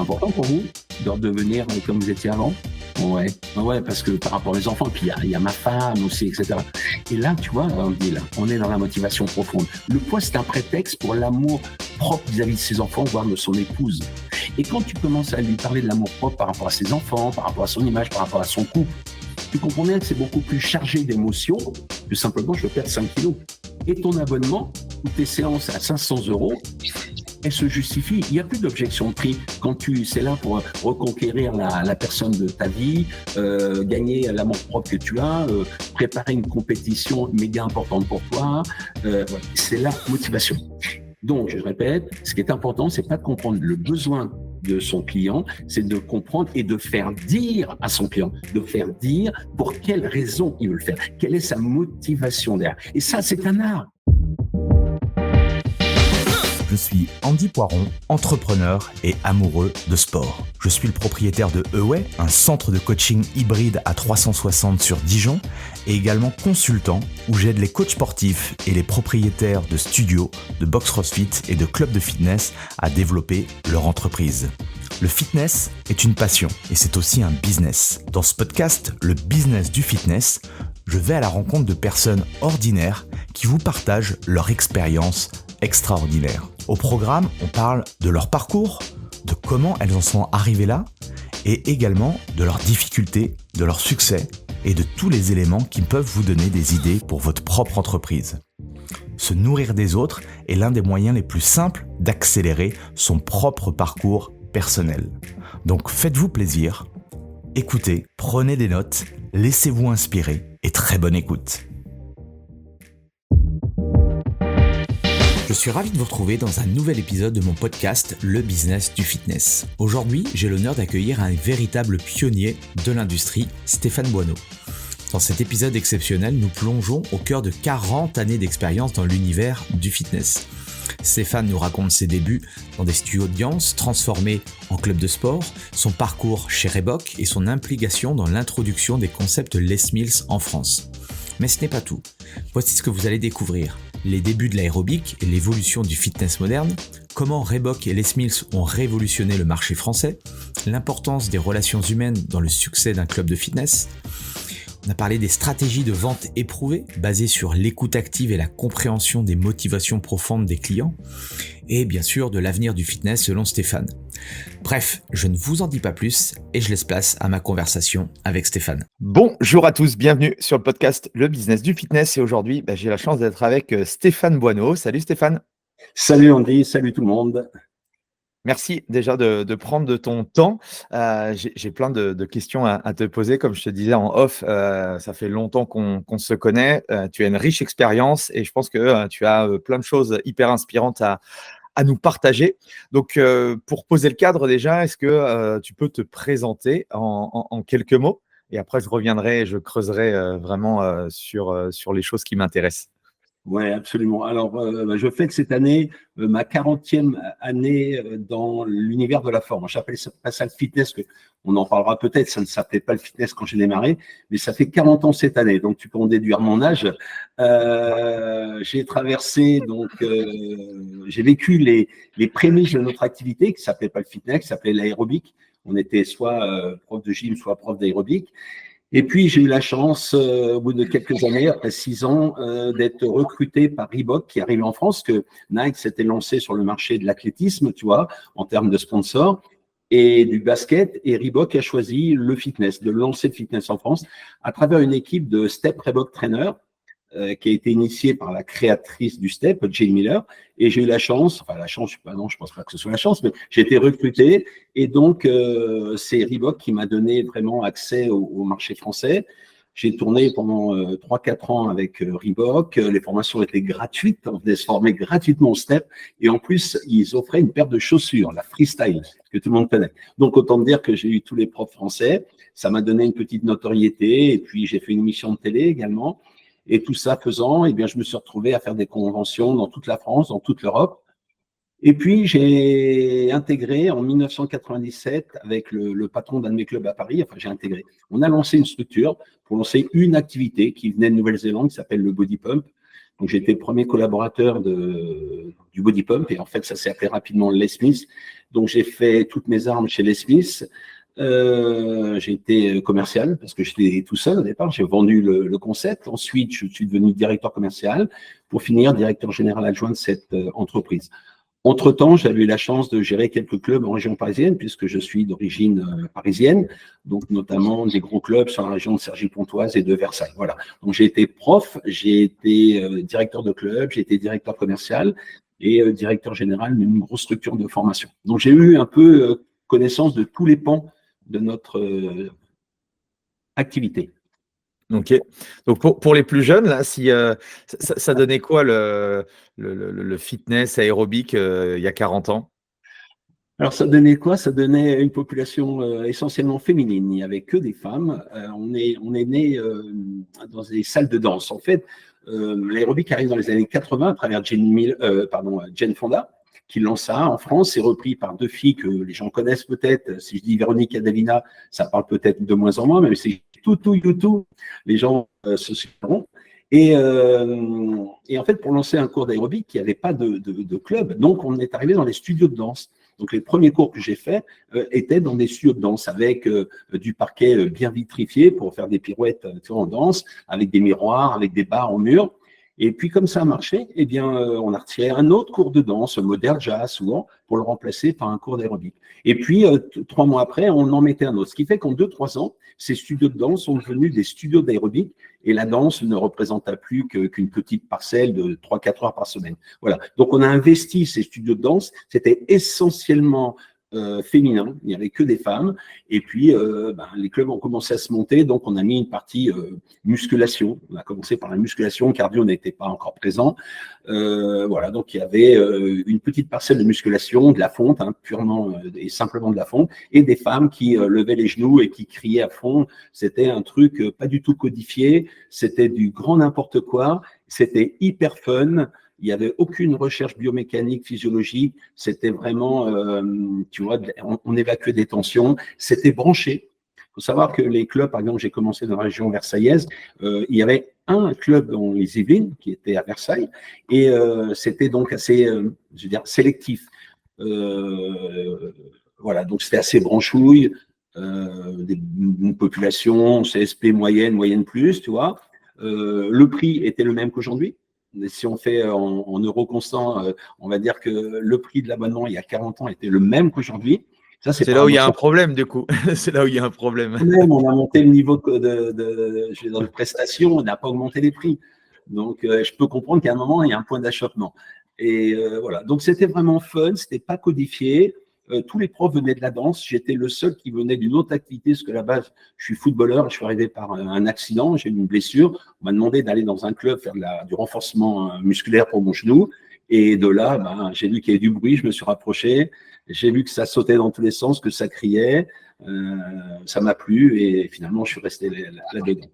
important pour vous de redevenir comme vous étiez avant? Ouais, ouais, parce que par rapport aux enfants, puis il y a ma femme aussi, etc. Et là, tu vois, on dit là, on est dans la motivation profonde. Le poids, c'est un prétexte pour l'amour propre vis-à-vis de ses enfants, voire de son épouse. Et quand tu commences à lui parler de l'amour propre par rapport à ses enfants, par rapport à son image, par rapport à son couple, tu comprends bien que c'est beaucoup plus chargé d'émotions que simplement je veux perdre 5 kilos. Et ton abonnement ou tes séances à 500 €, elles se justifient. Il n'y a plus d'objection de prix. Quand c'est là pour reconquérir la personne de ta vie, gagner l'amour propre que tu as, préparer une compétition méga importante pour toi, c'est la motivation. Donc, je répète, ce qui est important, c'est pas de comprendre le besoin de son client, c'est de comprendre et de faire dire à son client, de faire dire pour quelle raison il veut le faire, quelle est sa motivation derrière. Et ça, c'est un art. Je suis Andy Poiron, entrepreneur et amoureux de sport. Je suis le propriétaire de Away, un centre de coaching hybride à 360 sur Dijon, et également consultant où j'aide les coachs sportifs et les propriétaires de studios, de box CrossFit et de clubs de fitness à développer leur entreprise. Le fitness est une passion et c'est aussi un business. Dans ce podcast, le business du fitness, je vais à la rencontre de personnes ordinaires qui vous partagent leur expérience extraordinaire. Au programme, on parle de leur parcours, de comment elles en sont arrivées là, et également de leurs difficultés, de leurs succès et de tous les éléments qui peuvent vous donner des idées pour votre propre entreprise. Se nourrir des autres est l'un des moyens les plus simples d'accélérer son propre parcours personnel. Donc faites-vous plaisir, écoutez, prenez des notes, laissez-vous inspirer et très bonne écoute. Je suis ravi de vous retrouver dans un nouvel épisode de mon podcast Le Business du Fitness. Aujourd'hui, j'ai l'honneur d'accueillir un véritable pionnier de l'industrie, Stéphane Boineau. Dans cet épisode exceptionnel, nous plongeons au cœur de 40 années d'expérience dans l'univers du fitness. Stéphane nous raconte ses débuts dans des studios d'audience transformés en club de sport, son parcours chez Reebok et son implication dans l'introduction des concepts Les Mills en France. Mais ce n'est pas tout. Voici ce que vous allez découvrir. Les débuts de l'aérobic et l'évolution du fitness moderne, comment Reebok et Les Mills ont révolutionné le marché français, l'importance des relations humaines dans le succès d'un club de fitness. On a parlé des stratégies de vente éprouvées, basées sur l'écoute active et la compréhension des motivations profondes des clients, et bien sûr de l'avenir du fitness selon Stéphane. Bref, je ne vous en dis pas plus et je laisse place à ma conversation avec Stéphane. Bonjour à tous, bienvenue sur le podcast Le Business du Fitness et aujourd'hui j'ai la chance d'être avec Stéphane Boineau. Salut Stéphane. Salut Andy, salut tout le monde. Merci déjà de prendre de ton temps. J'ai plein de questions à te poser. Comme je te disais en off, ça fait longtemps qu'on se connaît. Tu as une riche expérience et je pense que tu as plein de choses hyper inspirantes à nous partager. Donc, pour poser le cadre déjà, est-ce que tu peux te présenter en quelques mots? Et après, je reviendrai et je creuserai vraiment sur les choses qui m'intéressent. Oui, absolument. Alors, je fête cette année ma 40e année dans l'univers de la forme. J'appelle ça pas ça le fitness, que on en parlera peut-être, ça ne s'appelait pas le fitness quand j'ai démarré, mais ça fait 40 ans cette année, donc tu peux en déduire mon âge. J'ai traversé, donc j'ai vécu les prémices de notre activité, qui s'appelait pas le fitness, qui s'appelait l'aérobic. On était soit prof de gym, soit prof d'aérobic. Et puis, j'ai eu la chance, au bout de quelques années, après 6 ans, d'être recruté par Reebok, qui arrive en France, que Nike s'était lancé sur le marché de l'athlétisme, tu vois, en termes de sponsors, et du basket. Et Reebok a choisi le fitness, de lancer le fitness en France, à travers une équipe de Step Reebok Trainer, qui a été initiée par la créatrice du Step, Jane Miller, et j'ai eu la chance, je pense pas que ce soit la chance, mais j'ai été recruté, et donc c'est Reebok qui m'a donné vraiment accès au marché français. J'ai tourné pendant 3-4 ans avec Reebok, les formations étaient gratuites, on venait se former gratuitement au Step, et en plus, ils offraient une paire de chaussures, la Freestyle, que tout le monde connaît. Donc, autant dire que j'ai eu tous les profs français, ça m'a donné une petite notoriété, et puis j'ai fait une émission de télé également. Et tout ça faisant, eh bien, je me suis retrouvé à faire des conventions dans toute la France, dans toute l'Europe. Et puis, j'ai intégré en 1997 avec le patron d'un de mes clubs à Paris. Enfin, j'ai intégré. On a lancé une structure pour lancer une activité qui venait de Nouvelle-Zélande, qui s'appelle le Body Pump. Donc, j'ai été le premier collaborateur du Body Pump et en fait, ça s'est appelé rapidement Les Smith. Donc, j'ai fait toutes mes armes chez Les Smith. J'ai été commercial parce que j'étais tout seul au départ. J'ai vendu le concept. Ensuite, je suis devenu directeur commercial pour finir directeur général adjoint de cette entreprise. Entre-temps, j'avais eu la chance de gérer quelques clubs en région parisienne, puisque je suis d'origine parisienne, donc notamment des gros clubs sur la région de Cergy-Pontoise et de Versailles. Voilà. Donc j'ai été prof, j'ai été directeur de club, j'ai été directeur commercial et directeur général d'une grosse structure de formation. Donc j'ai eu un peu connaissance de tous les pans de notre activité. Ok. Donc pour les plus jeunes, là, si ça donnait quoi le fitness aérobique il y a 40 ans? Alors, ça donnait quoi? Ça donnait une population essentiellement féminine. Il n'y avait que des femmes. On est né dans des salles de danse. En fait, l'aérobic arrive dans les années 80 à travers Jane Fonda, qui lance ça en France. C'est repris par deux filles que les gens connaissent peut-être. Si je dis Véronique et Davina, ça parle peut-être de moins en moins, mais c'est YouTube. Les gens se souviendront. Et en fait, pour lancer un cours d'aérobic, il n'y avait pas de club. Donc, on est arrivé dans les studios de danse. Donc, les premiers cours que j'ai faits étaient dans des studios de danse avec du parquet bien vitrifié pour faire des pirouettes en danse, avec des miroirs, avec des barres en mur. Et puis, comme ça a marché, eh bien, on a retiré un autre cours de danse, moderne jazz souvent, pour le remplacer par un cours d'aérobic. Et puis, 3 mois après, on en mettait un autre. Ce qui fait qu'en 2-3 ans, ces studios de danse sont devenus des studios d'aérobic et la danse ne représenta plus qu'une petite parcelle de 3-4 heures par semaine. Voilà. Donc, on a investi ces studios de danse. C'était essentiellement féminin, il n'y avait que des femmes, et puis les clubs ont commencé à se monter, donc on a mis une partie musculation, on a commencé par la musculation, cardio n'était pas encore présent, voilà, donc il y avait une petite parcelle de musculation, de la fonte, purement et simplement de la fonte, et des femmes qui levaient les genoux et qui criaient à fond, c'était un truc pas du tout codifié, c'était du grand n'importe quoi, c'était hyper fun. Il n'y avait aucune recherche biomécanique, physiologique. C'était vraiment, tu vois, on évacuait des tensions. C'était branché. Il faut savoir que les clubs, par exemple, j'ai commencé dans la région versaillaise, il y avait un club dans les Yvelines qui était à Versailles et c'était donc assez, je veux dire, sélectif. Voilà, donc c'était assez branchouille, une population CSP moyenne plus, tu vois. Le prix était le même qu'aujourd'hui. Si on fait en euros constants, on va dire que le prix de l'abonnement il y a 40 ans était le même qu'aujourd'hui. C'est là où il y a un problème, du coup. C'est là où il y a un problème. On a monté le niveau de prestation, on n'a pas augmenté les prix. Donc, je peux comprendre qu'à un moment, il y a un point d'achoppement. Et voilà. Donc, c'était vraiment fun, c'était pas codifié. Tous les profs venaient de la danse. J'étais le seul qui venait d'une autre activité, parce que à la base, je suis footballeur. Je suis arrivé par un accident, j'ai eu une blessure. On m'a demandé d'aller dans un club faire du renforcement musculaire pour mon genou. Et de là, j'ai vu qu'il y avait du bruit, je me suis rapproché. J'ai vu que ça sautait dans tous les sens, que ça criait. Ça m'a plu et finalement, je suis resté là-dedans.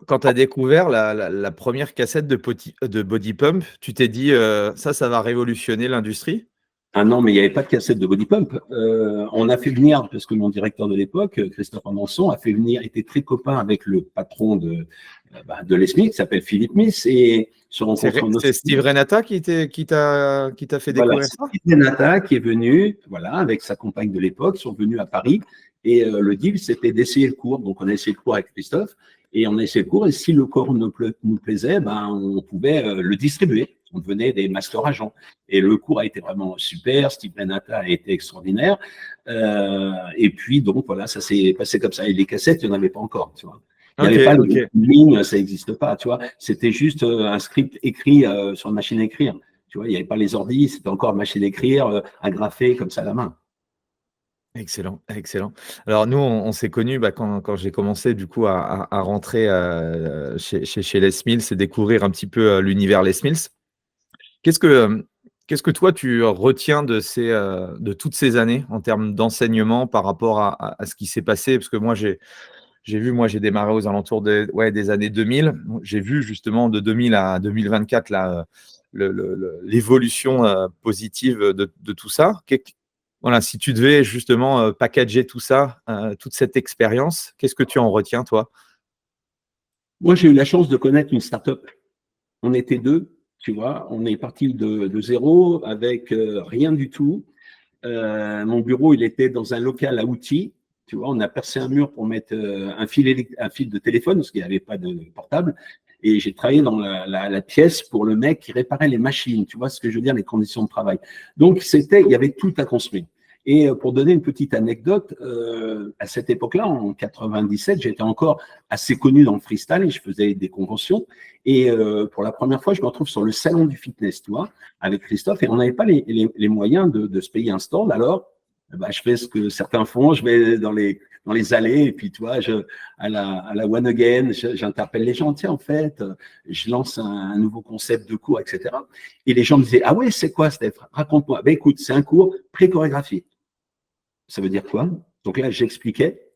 Quand tu as découvert la première cassette de Body Pump, tu t'es dit ça va révolutionner l'industrie? Ah non, mais il n'y avait pas de cassette de Body Pump. On a fait venir, parce que mon directeur de l'époque, Christophe Andanson, était très copain avec le patron de Les Smith, qui s'appelle Philippe Miss. Et c'est Steve Renata qui t'a fait découvrir ça? Steve Renata qui est venu, voilà, avec sa compagne de l'époque, sont venus à Paris. Et le deal, c'était d'essayer le cours. Donc, on a essayé le cours avec Christophe. Et on a essayé le cours. Et si le cours nous plaisait, on pouvait le distribuer. On devenait des master agents. Et le cours a été vraiment super. Steve Renata a été extraordinaire. Et puis, donc, voilà, ça s'est passé comme ça. Et les cassettes, il n'y en avait pas encore, tu vois. Il n'y avait pas de ligne, ça n'existe pas, tu vois. C'était juste un script écrit sur une machine à écrire. Tu vois, il n'y avait pas les ordis, c'était encore machine à écrire, agrafer comme ça à la main. Excellent, excellent. Alors nous, on s'est connus quand j'ai commencé du coup à rentrer chez Les Mills et découvrir un petit peu l'univers Les Mills. Qu'est-ce que toi tu retiens de toutes ces années en termes d'enseignement par rapport à ce qui s'est passé? Parce que moi j'ai démarré aux alentours des années 2000. J'ai vu justement de 2000 à 2024 l'évolution positive de tout ça. Voilà, si tu devais justement packager tout ça, toute cette expérience, qu'est-ce que tu en retiens, toi? Moi, j'ai eu la chance de connaître une start-up on était deux, tu vois. On est parti de zéro avec rien du tout. Mon bureau, il était dans un local à outils. Tu vois, on a percé un mur pour mettre un fil de téléphone parce qu'il n'y avait pas de portable. Et j'ai travaillé dans la pièce pour le mec qui réparait les machines. Tu vois ce que je veux dire, les conditions de travail. Donc, il y avait tout à construire. Et pour donner une petite anecdote, à cette époque-là, en 97, j'étais encore assez connu dans le freestyle et je faisais des conventions. Et pour la première fois, je me retrouve sur le salon du fitness, tu vois, avec Christophe, et on n'avait pas les moyens de se payer un stand. Alors, bah, je fais ce que certains font, je vais dans les allées, et puis, tu vois, à la One Again, j'interpelle les gens, tiens, en fait, je lance un nouveau concept de cours, etc. Et les gens me disaient, ah ouais, c'est quoi, Steph? Raconte-moi. Ben, écoute, c'est un cours pré-chorégraphié. Ça veut dire quoi? Donc là, j'expliquais.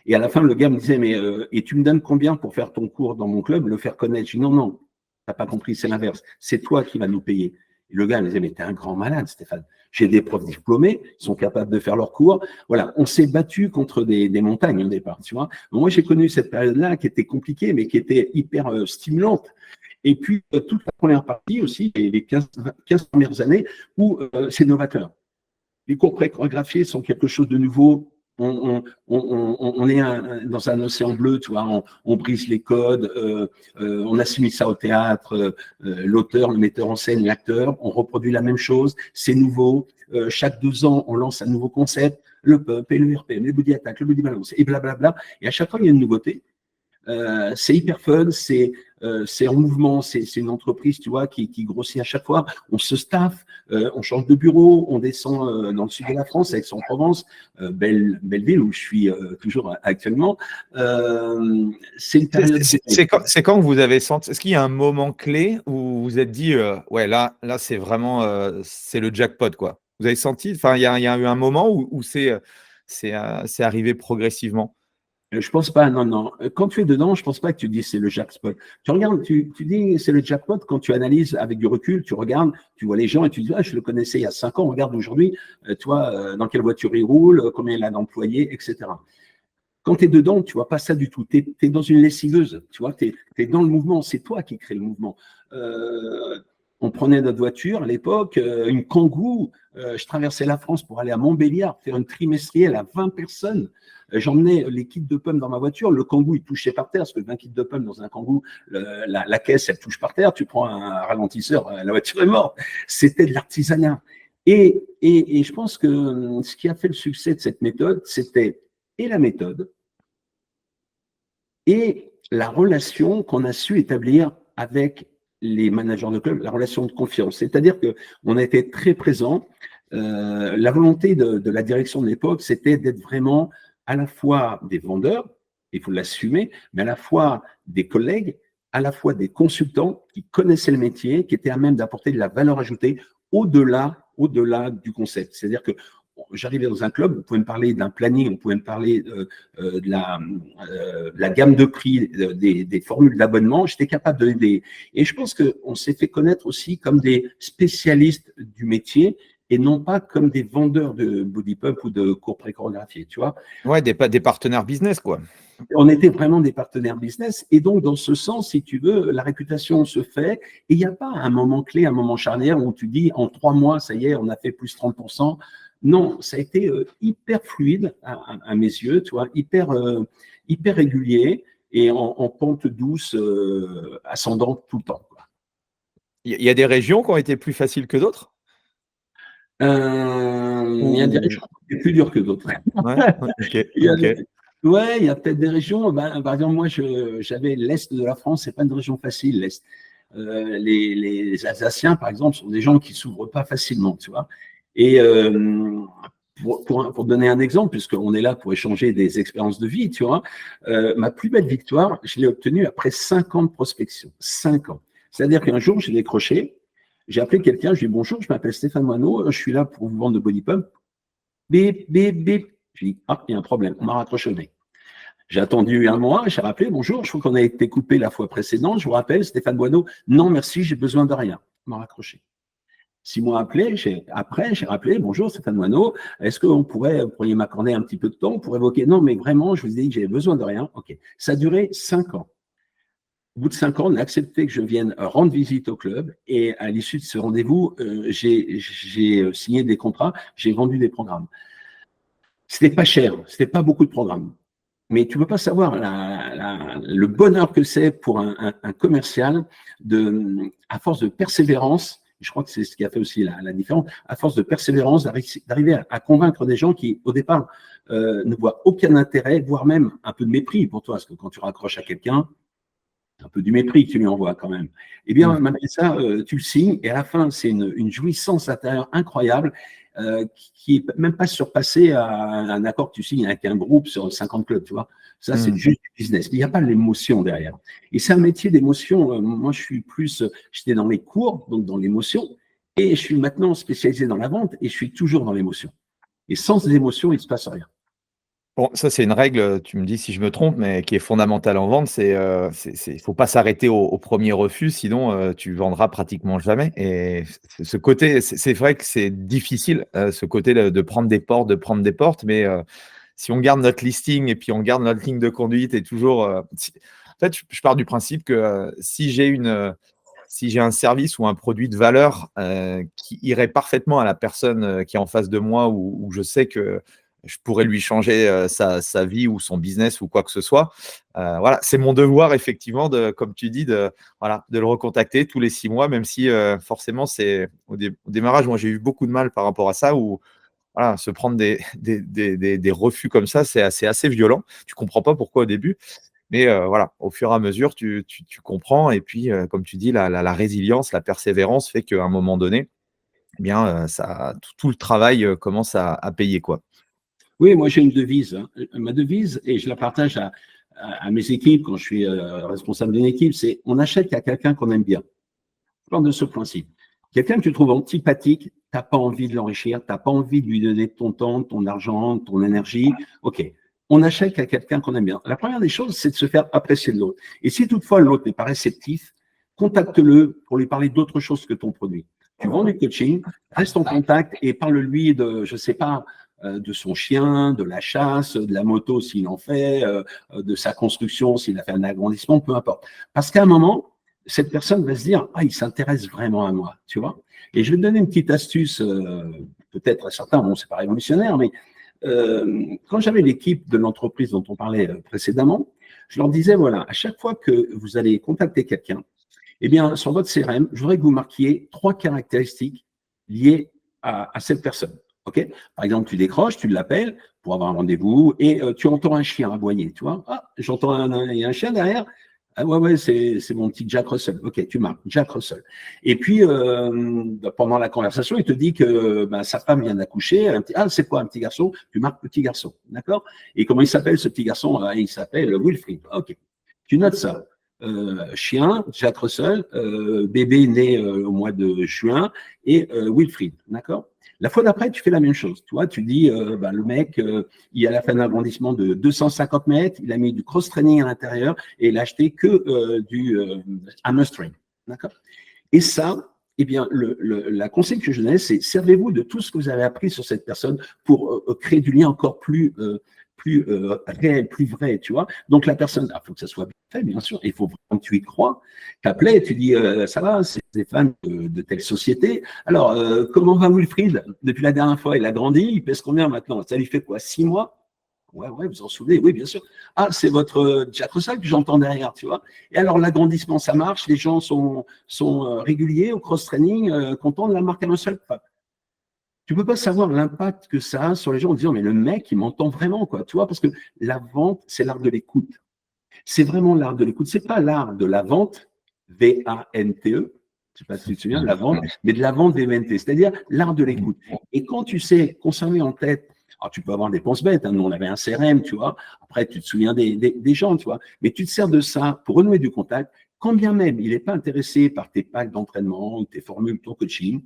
Et à la fin, le gars me disait, mais et tu me donnes combien pour faire ton cours dans mon club, le faire connaître? Je dis, non, non, t'as pas compris, c'est l'inverse. C'est toi qui vas nous payer. Et le gars me disait, mais t'es un grand malade, Stéphane. J'ai des profs diplômés, ils sont capables de faire leurs cours. Voilà, on s'est battu contre des montagnes au départ, tu vois. Donc, moi, j'ai connu cette période-là qui était compliquée, mais qui était hyper stimulante. Et puis, toute la première partie aussi, les 15 premières années, où c'est novateur. Les cours pré-chorégraphiés sont quelque chose de nouveau. On est dans un océan bleu, tu vois, on brise les codes, on assimile ça au théâtre, l'auteur, le metteur en scène, l'acteur, on reproduit la même chose, c'est nouveau. Chaque 2 ans, on lance un nouveau concept, le pump et le RPM, le body attack, le body balance, et blablabla. Et à chaque fois, il y a une nouveauté. C'est hyper fun, c'est en mouvement, c'est une entreprise, tu vois, qui grossit à chaque fois. On se staffe, on change de bureau, on descend dans le sud de la France, Aix-en-Provence, belle ville où je suis toujours actuellement. C'est une période. C'est quand que vous avez senti, est-ce qu'il y a un moment clé où vous vous êtes dit, ouais, là c'est vraiment, c'est le jackpot, quoi. Vous avez senti, enfin, il y a eu un moment où c'est arrivé progressivement. Je pense pas, non, non. Quand tu es dedans, je pense pas que tu dis c'est le jackpot. Tu regardes, tu dis c'est le jackpot quand tu analyses avec du recul, tu regardes, tu vois les gens et tu dis, ah, je le connaissais il y a 5 ans, regarde aujourd'hui, toi, dans quelle voiture il roule, combien il a d'employés, etc. Quand tu es dedans, tu vois pas ça du tout. Tu es dans une lessiveuse, tu vois, tu es dans le mouvement, c'est toi qui crée le mouvement. On prenait notre voiture à l'époque, une Kangoo, je traversais la France pour aller à Montbéliard, faire une trimestrielle à 20 personnes. J'emmenais les kits de pommes dans ma voiture, le Kangoo il touchait par terre, parce que 20 kits de pommes dans un Kangoo, la caisse elle touche par terre, tu prends un ralentisseur, la voiture est morte. C'était de l'artisanat. Et je pense que ce qui a fait le succès de cette méthode, c'était et la méthode, et la relation qu'on a su établir avec les managers de club, la relation de confiance. C'est-à-dire qu'on a été très présents. La volonté de la direction de l'époque, c'était d'être vraiment à la fois des vendeurs, il faut l'assumer, mais à la fois des collègues, à la fois des consultants qui connaissaient le métier, qui étaient à même d'apporter de la valeur ajoutée au-delà du concept. C'est-à-dire que j'arrivais dans un club, on pouvait me parler d'un planning, on pouvait me parler de la gamme de prix, des formules d'abonnement, j'étais capable de l'aider. Et je pense qu'on s'est fait connaître aussi comme des spécialistes du métier et non pas comme des vendeurs de body pump ou de cours pré-chorégraphiés, tu vois. Ouais, des partenaires business, quoi. On était vraiment des partenaires business. Et donc, dans ce sens, si tu veux, la réputation se fait. Et il n'y a pas un moment clé, un moment charnière où tu dis, en 3 mois, ça y est, on a fait plus 30%. Non, ça a été hyper fluide à mes yeux, tu vois, hyper régulier et en pente douce, ascendante tout le temps, quoi. Il y a des régions qui ont été plus faciles que d'autres? Il y a des régions qui sont plus dures que d'autres. Ouais, ok. Ouais, il y a peut-être des régions. Par exemple, moi, j'avais l'Est de la France, c'est pas une région facile, l'Est. Les Alsaciens, par exemple, sont des gens qui s'ouvrent pas facilement, tu vois. Et pour donner un exemple, puisqu'on est là pour échanger des expériences de vie, tu vois, ma plus belle victoire, je l'ai obtenue après 5 ans de prospection. 5 ans. C'est-à-dire qu'un jour, j'ai décroché, j'ai appelé quelqu'un, je lui ai dit bonjour, je m'appelle Stéphane Moineau, je suis là pour vous vendre de body pump. Bip, bip, bip. Je lui ai dit, ah, il y a un problème, on m'a raccroché au nez. J'ai attendu un mois, j'ai rappelé, bonjour, je crois qu'on a été coupé la fois précédente, je vous rappelle, Stéphane Moineau, non merci, j'ai besoin de rien. On m'a raccroché. 6 mois après, j'ai rappelé, bonjour Stéphane Moineau, est-ce que vous pourriez m'accorder un petit peu de temps pour évoquer, non mais vraiment, je vous ai dit que j'avais besoin de rien. Ok, ça a duré 5 ans. Au bout de 5 ans, on a accepté que je vienne rendre visite au club et à l'issue de ce rendez-vous, j'ai signé des contrats, j'ai vendu des programmes. C'était pas cher, c'était pas beaucoup de programmes. Mais tu ne peux pas savoir le bonheur que c'est pour un commercial à force de persévérance, je crois que c'est ce qui a fait aussi la différence, à force de persévérance, d'arriver à convaincre des gens qui, au départ, ne voient aucun intérêt, voire même un peu de mépris pour toi, parce que quand tu raccroches à quelqu'un, un peu du mépris que tu lui envoies quand même. Eh bien, malgré ça, tu le signes et à la fin, c'est une jouissance intérieure incroyable qui n'est même pas surpassée à un accord que tu signes avec un groupe sur 50 clubs, tu vois. Ça, c'est juste du business. Il n'y a pas l'émotion derrière. Et c'est un métier d'émotion. Moi, j'étais dans les cours, donc dans l'émotion, et je suis maintenant spécialisé dans la vente et je suis toujours dans l'émotion. Et sans l'émotion, il ne se passe rien. Bon, ça, c'est une règle, tu me dis si je me trompe, mais qui est fondamentale en vente, il faut pas s'arrêter au premier refus, sinon, tu vendras pratiquement jamais et ce côté, c'est vrai que c'est difficile, ce côté de prendre des portes, mais si on garde notre listing et puis on garde notre ligne de conduite et toujours, en fait, je pars du principe que, si j'ai un service ou un produit de valeur, qui irait parfaitement à la personne, qui est en face de moi où je sais que je pourrais lui changer sa vie ou son business ou quoi que ce soit. Voilà, c'est mon devoir effectivement comme tu dis, de le recontacter tous les 6 mois, même si forcément c'est au démarrage, moi j'ai eu beaucoup de mal par rapport à ça, où voilà, se prendre des refus comme ça, c'est assez violent. Tu comprends pas pourquoi au début, mais voilà, au fur et à mesure, tu comprends. Et puis, comme tu dis, la résilience, la persévérance fait qu'à un moment donné, eh bien, tout le travail commence à payer, quoi. Oui, moi j'ai une devise. Ma devise, et je la partage à mes équipes quand je suis responsable d'une équipe, c'est on achète à quelqu'un qu'on aime bien. Je parle de ce principe. Quelqu'un que tu trouves antipathique, tu n'as pas envie de l'enrichir, tu n'as pas envie de lui donner ton temps, ton argent, ton énergie. OK. On achète à quelqu'un qu'on aime bien. La première des choses, c'est de se faire apprécier de l'autre. Et si toutefois l'autre n'est pas réceptif, contacte-le pour lui parler d'autre chose que ton produit. Tu vends du coaching, reste en contact et parle-lui de, je ne sais pas, de son chien, de la chasse, de la moto s'il en fait, de sa construction s'il a fait un agrandissement, peu importe. Parce qu'à un moment, cette personne va se dire « Ah, il s'intéresse vraiment à moi », tu vois. Et je vais te donner une petite astuce, peut-être à certains, bon, c'est pas révolutionnaire, mais quand j'avais l'équipe de l'entreprise dont on parlait précédemment, je leur disais, voilà, à chaque fois que vous allez contacter quelqu'un, eh bien, sur votre CRM, je voudrais que vous marquiez 3 caractéristiques liées à cette personne. OK? Par exemple, tu décroches, tu l'appelles pour avoir un rendez-vous et tu entends un chien aboyer, tu vois. Ah, j'entends un chien derrière. Ah ouais, c'est mon petit Jack Russell. OK, tu marques Jack Russell. Et puis, pendant la conversation, il te dit que sa femme vient d'accoucher. Ah, c'est quoi un petit garçon? Tu marques petit garçon. D'accord? Et comment il s'appelle ce petit garçon? Il s'appelle Wilfried. OK. Tu notes ça. Chien, Jack Russell, bébé né au mois de juin et Wilfried. D'accord? La fois d'après, tu fais la même chose. Tu vois, tu dis, le mec, il a la fin d'un agrandissement de 250 mètres, il a mis du cross-training à l'intérieur et il a acheté que du hamstring. D'accord? Et ça, eh bien, la conseil que je donne, c'est servez-vous de tout ce que vous avez appris sur cette personne pour créer du lien encore plus réel, plus vrai, tu vois. Donc la personne, il faut que ça soit bien fait, bien sûr, il faut vraiment que tu y crois. Tu appelais, tu dis, ça va, c'est des fans de telle société. Alors, comment va Wilfried? Depuis la dernière fois, il a grandi, il pèse combien maintenant? Ça lui fait quoi, 6 mois? Ouais, vous en souvenez? Oui, bien sûr. Ah, c'est votre Jack Russell que j'entends derrière, tu vois. Et alors, l'agrandissement, ça marche, les gens sont réguliers au cross-training, contents de la marque à un seul pas. Tu peux pas savoir l'impact que ça a sur les gens en disant, mais le mec, il m'entend vraiment, quoi, tu vois, parce que la vente, c'est l'art de l'écoute. C'est vraiment l'art de l'écoute. C'est pas l'art de la vente, V-A-N-T-E, je sais pas si tu te souviens, la vente, mais de la vente V-E-N-T, c'est-à-dire l'art de l'écoute. Et quand tu sais conserver en tête, alors tu peux avoir des penses bêtes, hein, nous on avait un CRM, tu vois, après tu te souviens des gens, tu vois, mais tu te sers de ça pour renouer du contact, quand bien même il n'est pas intéressé par tes packs d'entraînement ou tes formules, ton coaching.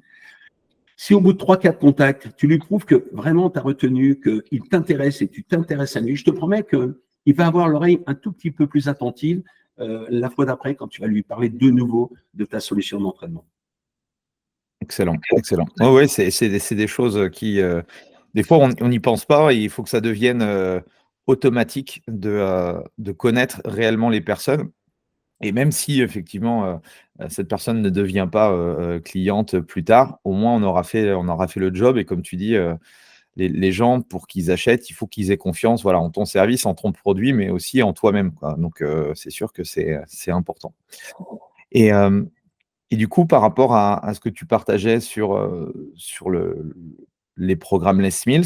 Si au bout de 3-4 contacts, tu lui prouves que vraiment tu as retenu, qu'il t'intéresse et que tu t'intéresses à lui, je te promets qu'il va avoir l'oreille un tout petit peu plus attentive la fois d'après quand tu vas lui parler de nouveau de ta solution d'entraînement. Excellent, excellent. Oui, c'est des choses qui, des fois, on n'y pense pas et il faut que ça devienne automatique de connaître réellement les personnes. Et même si effectivement, cette personne ne devient pas, cliente plus tard, au moins on aura fait le job et comme tu dis, les gens pour qu'ils achètent, il faut qu'ils aient confiance, voilà, en ton service, en ton produit, mais aussi en toi-même, quoi. Donc, c'est sûr que c'est important. Et hem et du coup, par rapport à ce que tu partageais sur les programmes Les Mills,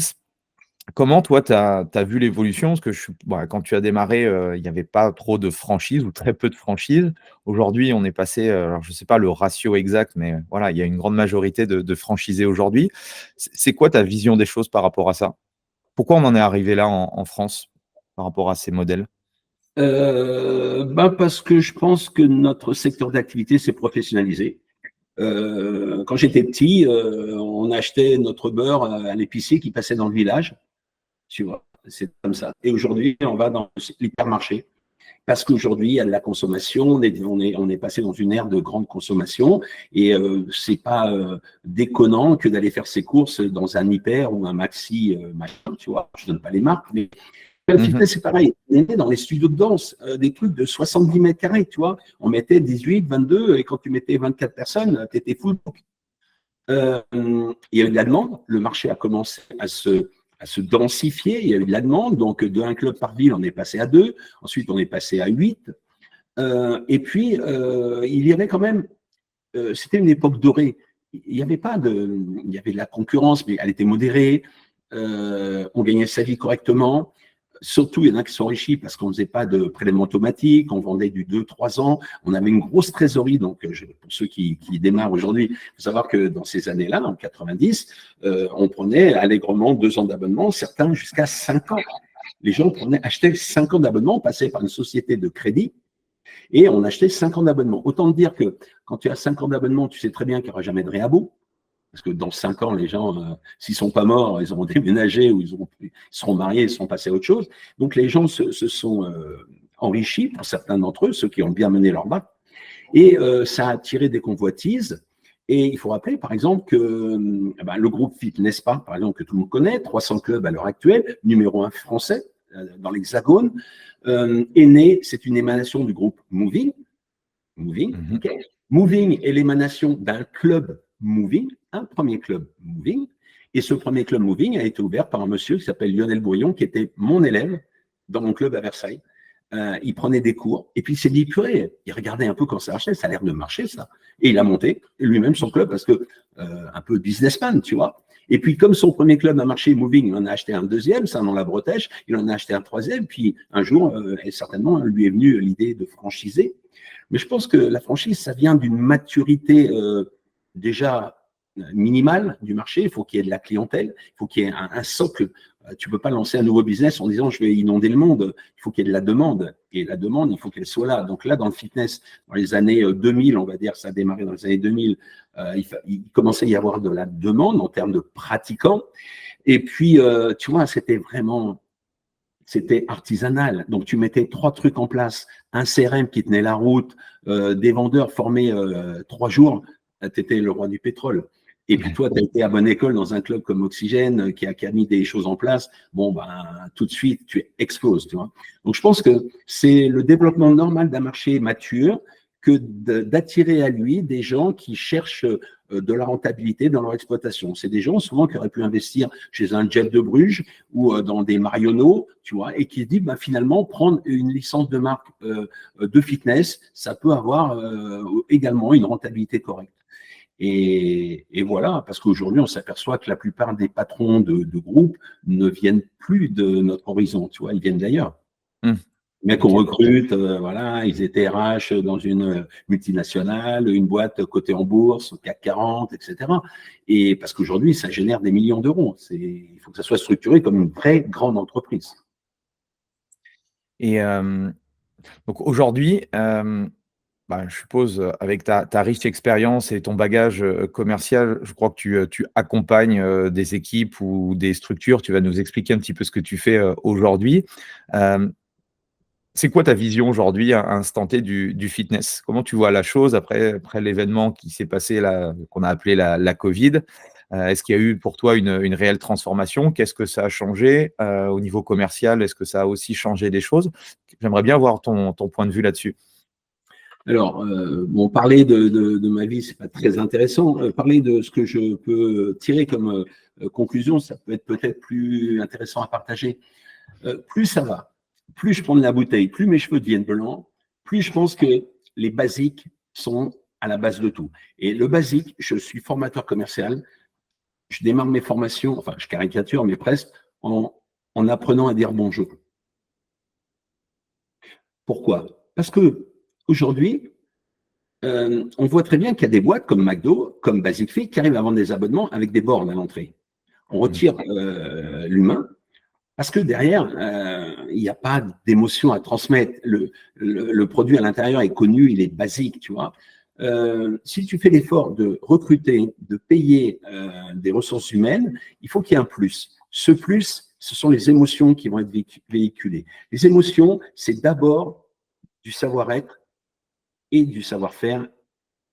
comment toi, tu as vu l'évolution? Parce que quand tu as démarré, il n'y avait pas trop de franchises ou très peu de franchises. Aujourd'hui, on est passé, alors je ne sais pas le ratio exact, mais voilà, il y a une grande majorité de franchisés aujourd'hui. C'est quoi ta vision des choses par rapport à ça? Pourquoi on en est arrivé là en France, par rapport à ces modèles? Parce que je pense que notre secteur d'activité s'est professionnalisé. Quand j'étais petit, on achetait notre beurre à l'épicier qui passait dans le village. Tu vois, c'est comme ça. Et aujourd'hui, on va dans l'hypermarché. Parce qu'aujourd'hui, il y a de la consommation, on est passé dans une ère de grande consommation et c'est pas déconnant que d'aller faire ses courses dans un hyper ou un maxi, machin, tu vois. Je donne pas les marques, mais le Mmh. fitness, c'est pareil. On était dans les studios de danse, des trucs de 70 mètres carrés, tu vois. On mettait 18, 22 et quand tu mettais 24 personnes, tu étais full. Il y a eu de la demande, le marché a commencé à se densifier, il y a eu de la demande, donc de un club par ville, on est passé à 2, ensuite on est passé à 8, et puis il y avait quand même, c'était une époque dorée, il y avait pas de, il y avait de la concurrence, mais elle était modérée, on gagnait sa vie correctement. Surtout, il y en a qui sont enrichis parce qu'on ne faisait pas de prélèvement automatique, on vendait du 2-3 ans, on avait une grosse trésorerie. Donc, pour ceux qui démarrent aujourd'hui, il faut savoir que dans ces années-là, en 90, on prenait allègrement 2 ans d'abonnement, certains jusqu'à 5 ans. Les gens achetaient 5 ans d'abonnement, passaient par une société de crédit et on achetait 5 ans d'abonnement. Autant dire que quand tu as 5 ans d'abonnement, tu sais très bien qu'il n'y aura jamais de réabo. Parce que dans 5 ans, les gens, s'ils ne sont pas morts, ils auront déménagé ou ils seront mariés, ils seront passés à autre chose. Donc les gens se sont enrichis, pour certains d'entre eux, ceux qui ont bien mené leur bac. Et ça a attiré des convoitises. Et il faut rappeler, par exemple, que le groupe Fitness Park, par exemple, que tout le monde connaît, 300 clubs à l'heure actuelle, numéro 1 français dans l'Hexagone, est né, c'est une émanation du groupe Moving. Mmh. Okay. Moving est l'émanation d'un club Moving, un premier club Moving. Et ce premier club Moving a été ouvert par un monsieur qui s'appelle Lionel Brouillon, qui était mon élève dans mon club à Versailles. Il prenait des cours et puis il s'est dit, purée, il regardait un peu quand ça marchait, ça a l'air de marcher ça. Et il a monté lui-même son club parce que un peu businessman, tu vois. Et puis comme son premier club a marché, Moving, il en a acheté un deuxième, ça dans la Bretèche, il en a acheté un troisième, puis un jour, et certainement, lui est venue l'idée de franchiser. Mais je pense que la franchise, ça vient d'une maturité déjà minimale du marché. Il faut qu'il y ait de la clientèle, il faut qu'il y ait un socle. Tu ne peux pas lancer un nouveau business en disant je vais inonder le monde. Il faut qu'il y ait de la demande. Et la demande, il faut qu'elle soit là. Donc là, dans le fitness, dans les années 2000, on va dire, ça a démarré dans les années 2000, il commençait à y avoir de la demande en termes de pratiquants. Et puis, tu vois, c'était artisanal. Donc, tu mettais 3 trucs en place, un CRM qui tenait la route, des vendeurs formés 3 jours, tu étais le roi du pétrole. Et puis toi, tu as été à bonne école dans un club comme Oxygène qui a mis des choses en place. Bon, tout de suite, tu exploses, tu vois. Donc, je pense que c'est le développement normal d'un marché mature que d'attirer à lui des gens qui cherchent de la rentabilité dans leur exploitation. C'est des gens souvent qui auraient pu investir chez un Jeff de Bruges ou dans des Marionneaux, tu vois, et qui se disent finalement prendre une licence de marque de fitness, ça peut avoir également une rentabilité correcte. Et voilà, parce qu'aujourd'hui, on s'aperçoit que la plupart des patrons de groupes ne viennent plus de notre horizon, tu vois, ils viennent d'ailleurs. Mmh. Les mecs qu'on recrute, voilà, ils étaient RH dans une multinationale, une boîte cotée en bourse, CAC 40, etc. Et parce qu'aujourd'hui, ça génère des millions d'euros. Il faut que ça soit structuré comme une vraie grande entreprise. Et donc aujourd'hui, je suppose, avec ta riche expérience et ton bagage, commercial, je crois que tu accompagnes, des équipes ou des structures. Tu vas nous expliquer un petit peu ce que tu fais, aujourd'hui. Hem, c'est quoi ta vision aujourd'hui à instant T du fitness? Comment tu vois la chose après l'événement qui s'est passé là, qu'on a appelé la covid? Est-ce qu'il y a eu pour toi une réelle transformation? Qu'est-ce que ça a changé, au niveau commercial? Est-ce que ça a aussi changé des choses? J'aimerais bien voir ton point de vue là-dessus. Alors, bon, parler de ma vie, c'est pas très intéressant. Parler de ce que je peux tirer comme conclusion, ça peut être peut-être plus intéressant à partager. Plus ça va, plus je prends de la bouteille, plus mes cheveux deviennent blancs, plus je pense que les basiques sont à la base de tout. Et le basique, je suis formateur commercial, je démarre mes formations, enfin, je caricature, mais presque, en apprenant à dire bonjour. Pourquoi? Parce que aujourd'hui, on voit très bien qu'il y a des boîtes comme McDo, comme Basic Fit, qui arrivent à vendre des abonnements avec des bornes à l'entrée. On retire l'humain parce que derrière, il n'y a pas d'émotion à transmettre. Le produit à l'intérieur est connu, il est basique, tu vois. Si tu fais l'effort de recruter, de payer des ressources humaines, il faut qu'il y ait un plus. Ce plus, ce sont les émotions qui vont être véhiculées. Les émotions, c'est d'abord du savoir-être et du savoir-faire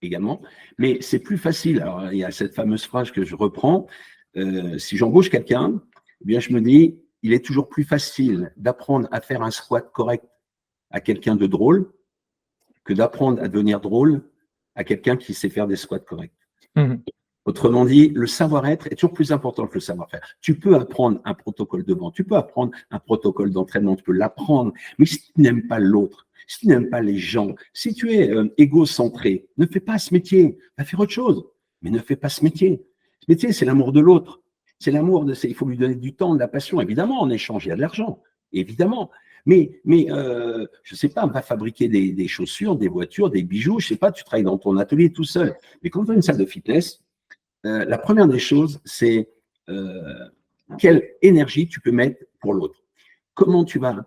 également. Mais c'est plus facile. Alors, il y a cette fameuse phrase que je reprends. Si j'embauche quelqu'un, eh bien, je me dis, il est toujours plus facile d'apprendre à faire un squat correct à quelqu'un de drôle que d'apprendre à devenir drôle à quelqu'un qui sait faire des squats corrects. Autrement dit, le savoir-être est toujours plus important que le savoir-faire. Tu peux apprendre un protocole de vente, tu peux apprendre un protocole d'entraînement, tu peux l'apprendre, mais si tu n'aimes pas l'autre, si tu n'aimes pas les gens, si tu es égocentré, ne fais pas ce métier, va faire autre chose, mais ne fais pas ce métier. Ce métier, c'est l'amour de l'autre, c'est l'amour de, il faut lui donner du temps, de la passion. Évidemment, en échange, il y a de l'argent, évidemment. Mais je sais pas, va fabriquer des chaussures, des voitures, des bijoux, je sais pas, tu travailles dans ton atelier tout seul. Mais quand tu as une salle de fitness, la première des choses, c'est quelle énergie tu peux mettre pour l'autre. Comment tu vas,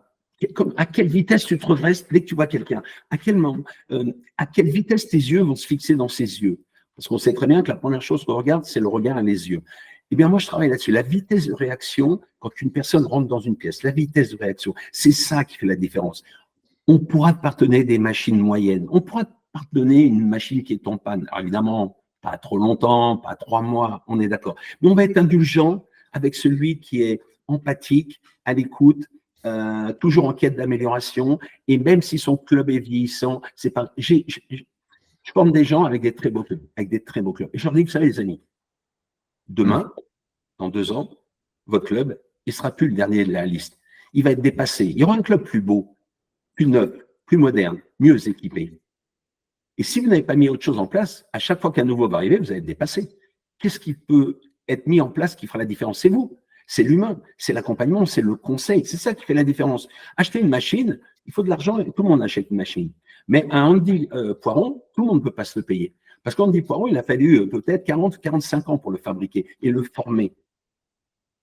à quelle vitesse tu te redresses dès que tu vois quelqu'un. À quelle vitesse tes yeux vont se fixer dans ses yeux. Parce qu'on sait très bien que la première chose qu'on regarde, c'est le regard et les yeux. Eh bien, moi, je travaille là-dessus. La vitesse de réaction, quand une personne rentre dans une pièce, la vitesse de réaction, c'est ça qui fait la différence. On pourra te pardonner des machines moyennes. On pourra te pardonner une machine qui est en panne. Alors, évidemment, pas trop longtemps, pas 3 mois, on est d'accord. Mais on va être indulgent avec celui qui est empathique, à l'écoute, toujours en quête d'amélioration. Et même si son club est vieillissant, c'est pas. Je forme des gens avec des très beaux clubs, Et je leur dis, vous savez, les amis, demain, dans 2 ans, votre club, il sera plus le dernier de la liste. Il va être dépassé. Il y aura un club plus beau, plus neuf, plus moderne, mieux équipé. Et si vous n'avez pas mis autre chose en place, à chaque fois qu'un nouveau va arriver, vous allez être dépassé. Qu'est-ce qui peut être mis en place qui fera la différence? C'est vous, c'est l'humain, c'est l'accompagnement, c'est le conseil. C'est ça qui fait la différence. Acheter une machine, il faut de l'argent, et tout le monde achète une machine. Mais un Andy Poiron, tout le monde ne peut pas se le payer. Parce qu'Andy Poiron, il a fallu peut-être 40, 45 ans pour le fabriquer et le former.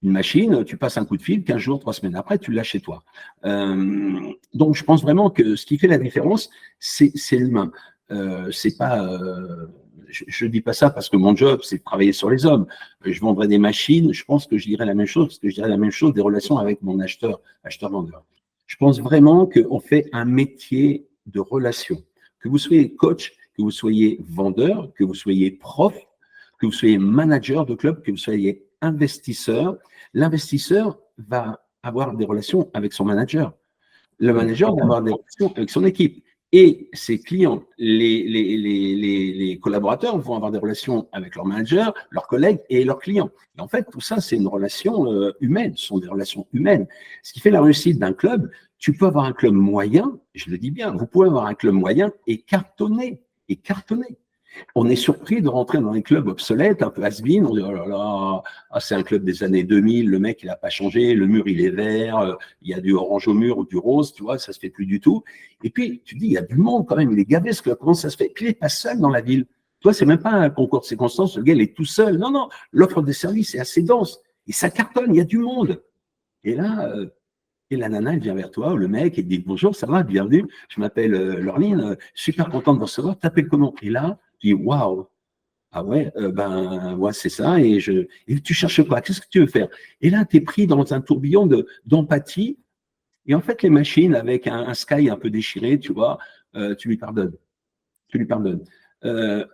Une machine, tu passes un coup de fil, 15 jours, 3 semaines après, tu l'as chez toi. Donc, je pense vraiment que ce qui fait la différence, c'est l'humain. C'est pas, je dis pas ça parce que mon job, c'est de travailler sur les hommes. Je vendrais des machines, je pense que je dirais la même chose, parce que je dirais la même chose des relations avec mon acheteur-vendeur. Je pense vraiment qu'on fait un métier de relation. Que vous soyez coach, que vous soyez vendeur, que vous soyez prof, que vous soyez manager de club, que vous soyez investisseur, l'investisseur va avoir des relations avec son manager. Le manager va avoir des relations avec son équipe. Et ses clients, les collaborateurs vont avoir des relations avec leur manager, leurs collègues et leurs clients. Et en fait, tout ça, c'est une relation humaine, ce sont des relations humaines. Ce qui fait la réussite d'un club, tu peux avoir un club moyen, je le dis bien, vous pouvez avoir un club moyen et cartonner. On est surpris de rentrer dans les clubs obsolètes, un peu has-been. On dit, oh là là, c'est un club des années 2000, le mec, il n'a pas changé, le mur, il est vert, il y a du orange au mur ou du rose, tu vois, ça se fait plus du tout. Et puis, tu dis, il y a du monde quand même, il est gavé ce club, comment ça se fait? Puis, il n'est pas seul dans la ville. Toi, c'est même pas un concours de circonstances, le gars, il est tout seul. Non, l'offre de service est assez dense. Et ça cartonne, il y a du monde. Et là, et la nana, elle vient vers toi, ou le mec, il dit, bonjour, ça va, bienvenue, je m'appelle Laureline, super content de vous recevoir, t'appelles comment? Et là, tu dis, waouh, ah ouais, ouais, c'est ça, et tu cherches quoi? Qu'est-ce que tu veux faire? Et là, tu es pris dans un tourbillon d'empathie, et en fait, les machines, avec un sky un peu déchiré, tu vois, tu lui pardonnes.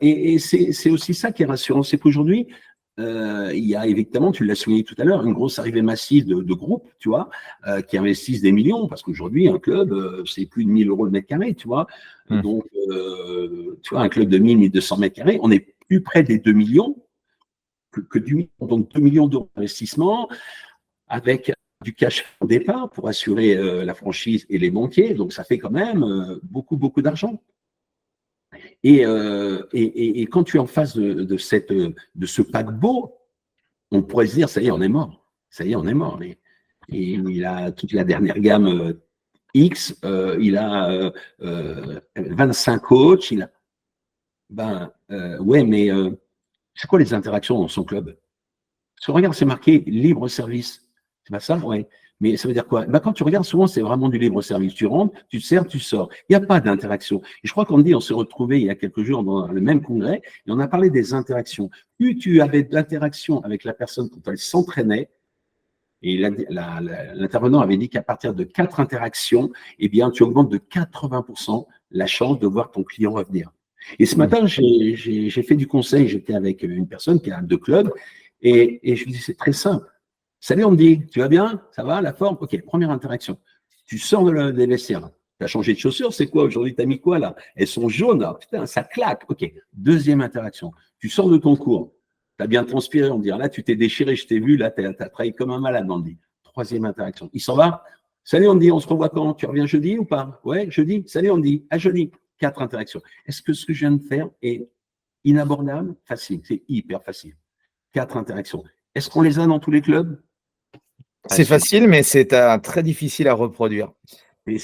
Et c'est aussi ça qui est rassurant, c'est qu'aujourd'hui, il y a évidemment, tu l'as souligné tout à l'heure, une grosse arrivée massive de groupes, tu vois, qui investissent des millions, parce qu'aujourd'hui, un club, c'est plus de 1 000 € le mètre carré, tu vois. Donc, tu vois, un club de 1 000, 1 200 mètres carrés, on est plus près des 2 millions que du million. Donc, 2 millions d'euros d'investissement avec du cash au départ pour assurer la franchise et les banquiers. Donc, ça fait quand même beaucoup, beaucoup d'argent. Et quand tu es en face de ce paquebot, on pourrait se dire, ça y est, on est mort. Ça y est, on est mort. Et il a toute la dernière gamme X, il a 25 coachs, ouais, mais c'est quoi les interactions dans son club? Parce que regarde, c'est marqué libre service. C'est pas ça? Ouais. Mais ça veut dire quoi? Quand tu regardes, souvent, c'est vraiment du libre service. Tu rentres, tu te sers, tu sors. Il n'y a pas d'interaction. Et je crois on s'est retrouvés il y a quelques jours dans le même congrès et on a parlé des interactions. Plus tu avais d'interaction avec la personne quand elle s'entraînait, et l'intervenant avait dit qu'à partir de 4 interactions, eh bien, tu augmentes de 80% la chance de voir ton client revenir. Et ce matin, j'ai fait du conseil. J'étais avec une personne qui a 2 clubs et je lui dis, c'est très simple. Salut, on me dit, tu vas bien? Ça va, la forme? Ok, première interaction. Tu sors des vestiaires. Tu as changé de chaussures, c'est quoi aujourd'hui? Tu as mis quoi là? Elles sont jaunes. Ah, putain, ça claque. Ok, deuxième interaction. Tu sors de ton cours. Tu as bien transpiré, on me dit. Là, tu t'es déchiré, je t'ai vu. Là, tu as travaillé comme un malade, on me dit. Troisième interaction. Il s'en va? Salut, on me dit, on se revoit quand? Tu reviens jeudi ou pas? Ouais, jeudi. Salut, on me dit, à jeudi. 4 interactions. Est-ce que ce que je viens de faire est inabordable? Facile, c'est hyper facile. 4 interactions. Est-ce qu'on les a dans tous les clubs? C'est facile, mais c'est très difficile à reproduire. Et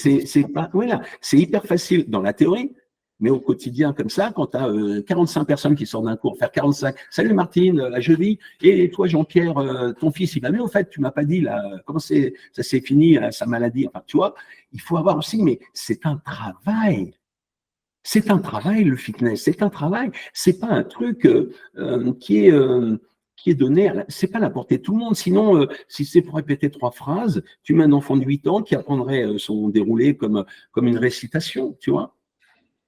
voilà, c'est hyper facile dans la théorie, mais au quotidien, comme ça, quand tu as 45 personnes qui sortent d'un cours, faire 45, salut Martine, à jeudi, et toi Jean-Pierre, ton fils, il va bien, au fait, tu m'as pas dit là, comment ça s'est fini, sa maladie, enfin, tu vois, il faut avoir aussi, mais c'est un travail. C'est un travail, le fitness, c'est un travail, c'est pas un truc qui est donné, c'est pas à la portée de tout le monde. Sinon, si c'est pour répéter 3 phrases, tu mets un enfant de 8 ans qui apprendrait son déroulé comme une récitation, tu vois.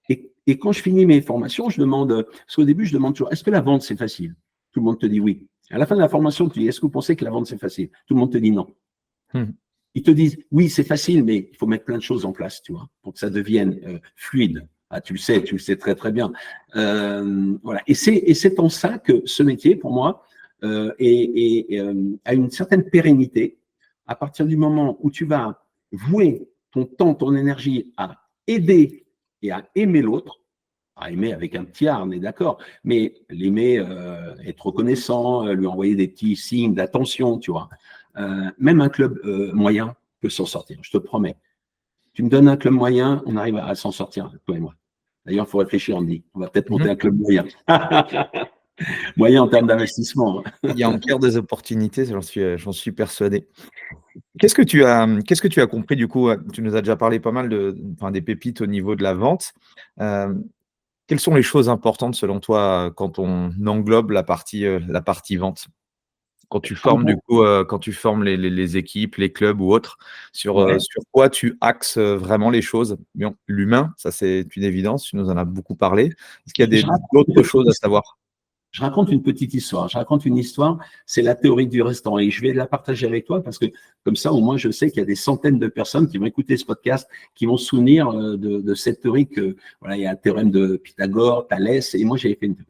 Et quand je finis mes formations, je demande, parce qu'au début, je demande toujours, est-ce que la vente, c'est facile? Tout le monde te dit oui. À la fin de la formation, tu dis, est-ce que vous pensez que la vente, c'est facile? Tout le monde te dit non. Ils te disent, oui, c'est facile, mais il faut mettre plein de choses en place, tu vois, pour que ça devienne fluide. Ah, tu le sais très très bien. Voilà. Et c'est en ça que ce métier, pour moi, a une certaine pérennité à partir du moment où tu vas vouer ton temps, ton énergie à aider et à aimer l'autre, à aimer avec un petit A, on est d'accord, mais l'aimer, être reconnaissant, lui envoyer des petits signes d'attention, tu vois. Même un club moyen peut s'en sortir, je te promets. Tu me donnes un club moyen, on arrive à s'en sortir, toi et moi. D'ailleurs, il faut réfléchir, on dit. On va peut-être monter un club moyen. Moyen en termes d'investissement. Il y a encore des opportunités, j'en suis persuadé. Qu'est-ce que tu as compris du coup? Tu nous as déjà parlé pas mal des pépites au niveau de la vente. Quelles sont les choses importantes selon toi quand on englobe la partie vente? Quand tu formes les équipes, les clubs ou autres, sur quoi tu axes vraiment les choses? Bien, l'humain, ça c'est une évidence, tu nous en as beaucoup parlé. Est-ce qu'il y a d'autres choses à savoir? Je raconte une petite histoire. C'est la théorie du restaurant. Et je vais la partager avec toi parce que comme ça, au moins, je sais qu'il y a des centaines de personnes qui vont écouter ce podcast, qui vont se souvenir de cette théorie que, voilà, il y a un théorème de Pythagore, Thalès, et moi, j'avais fait une théorie.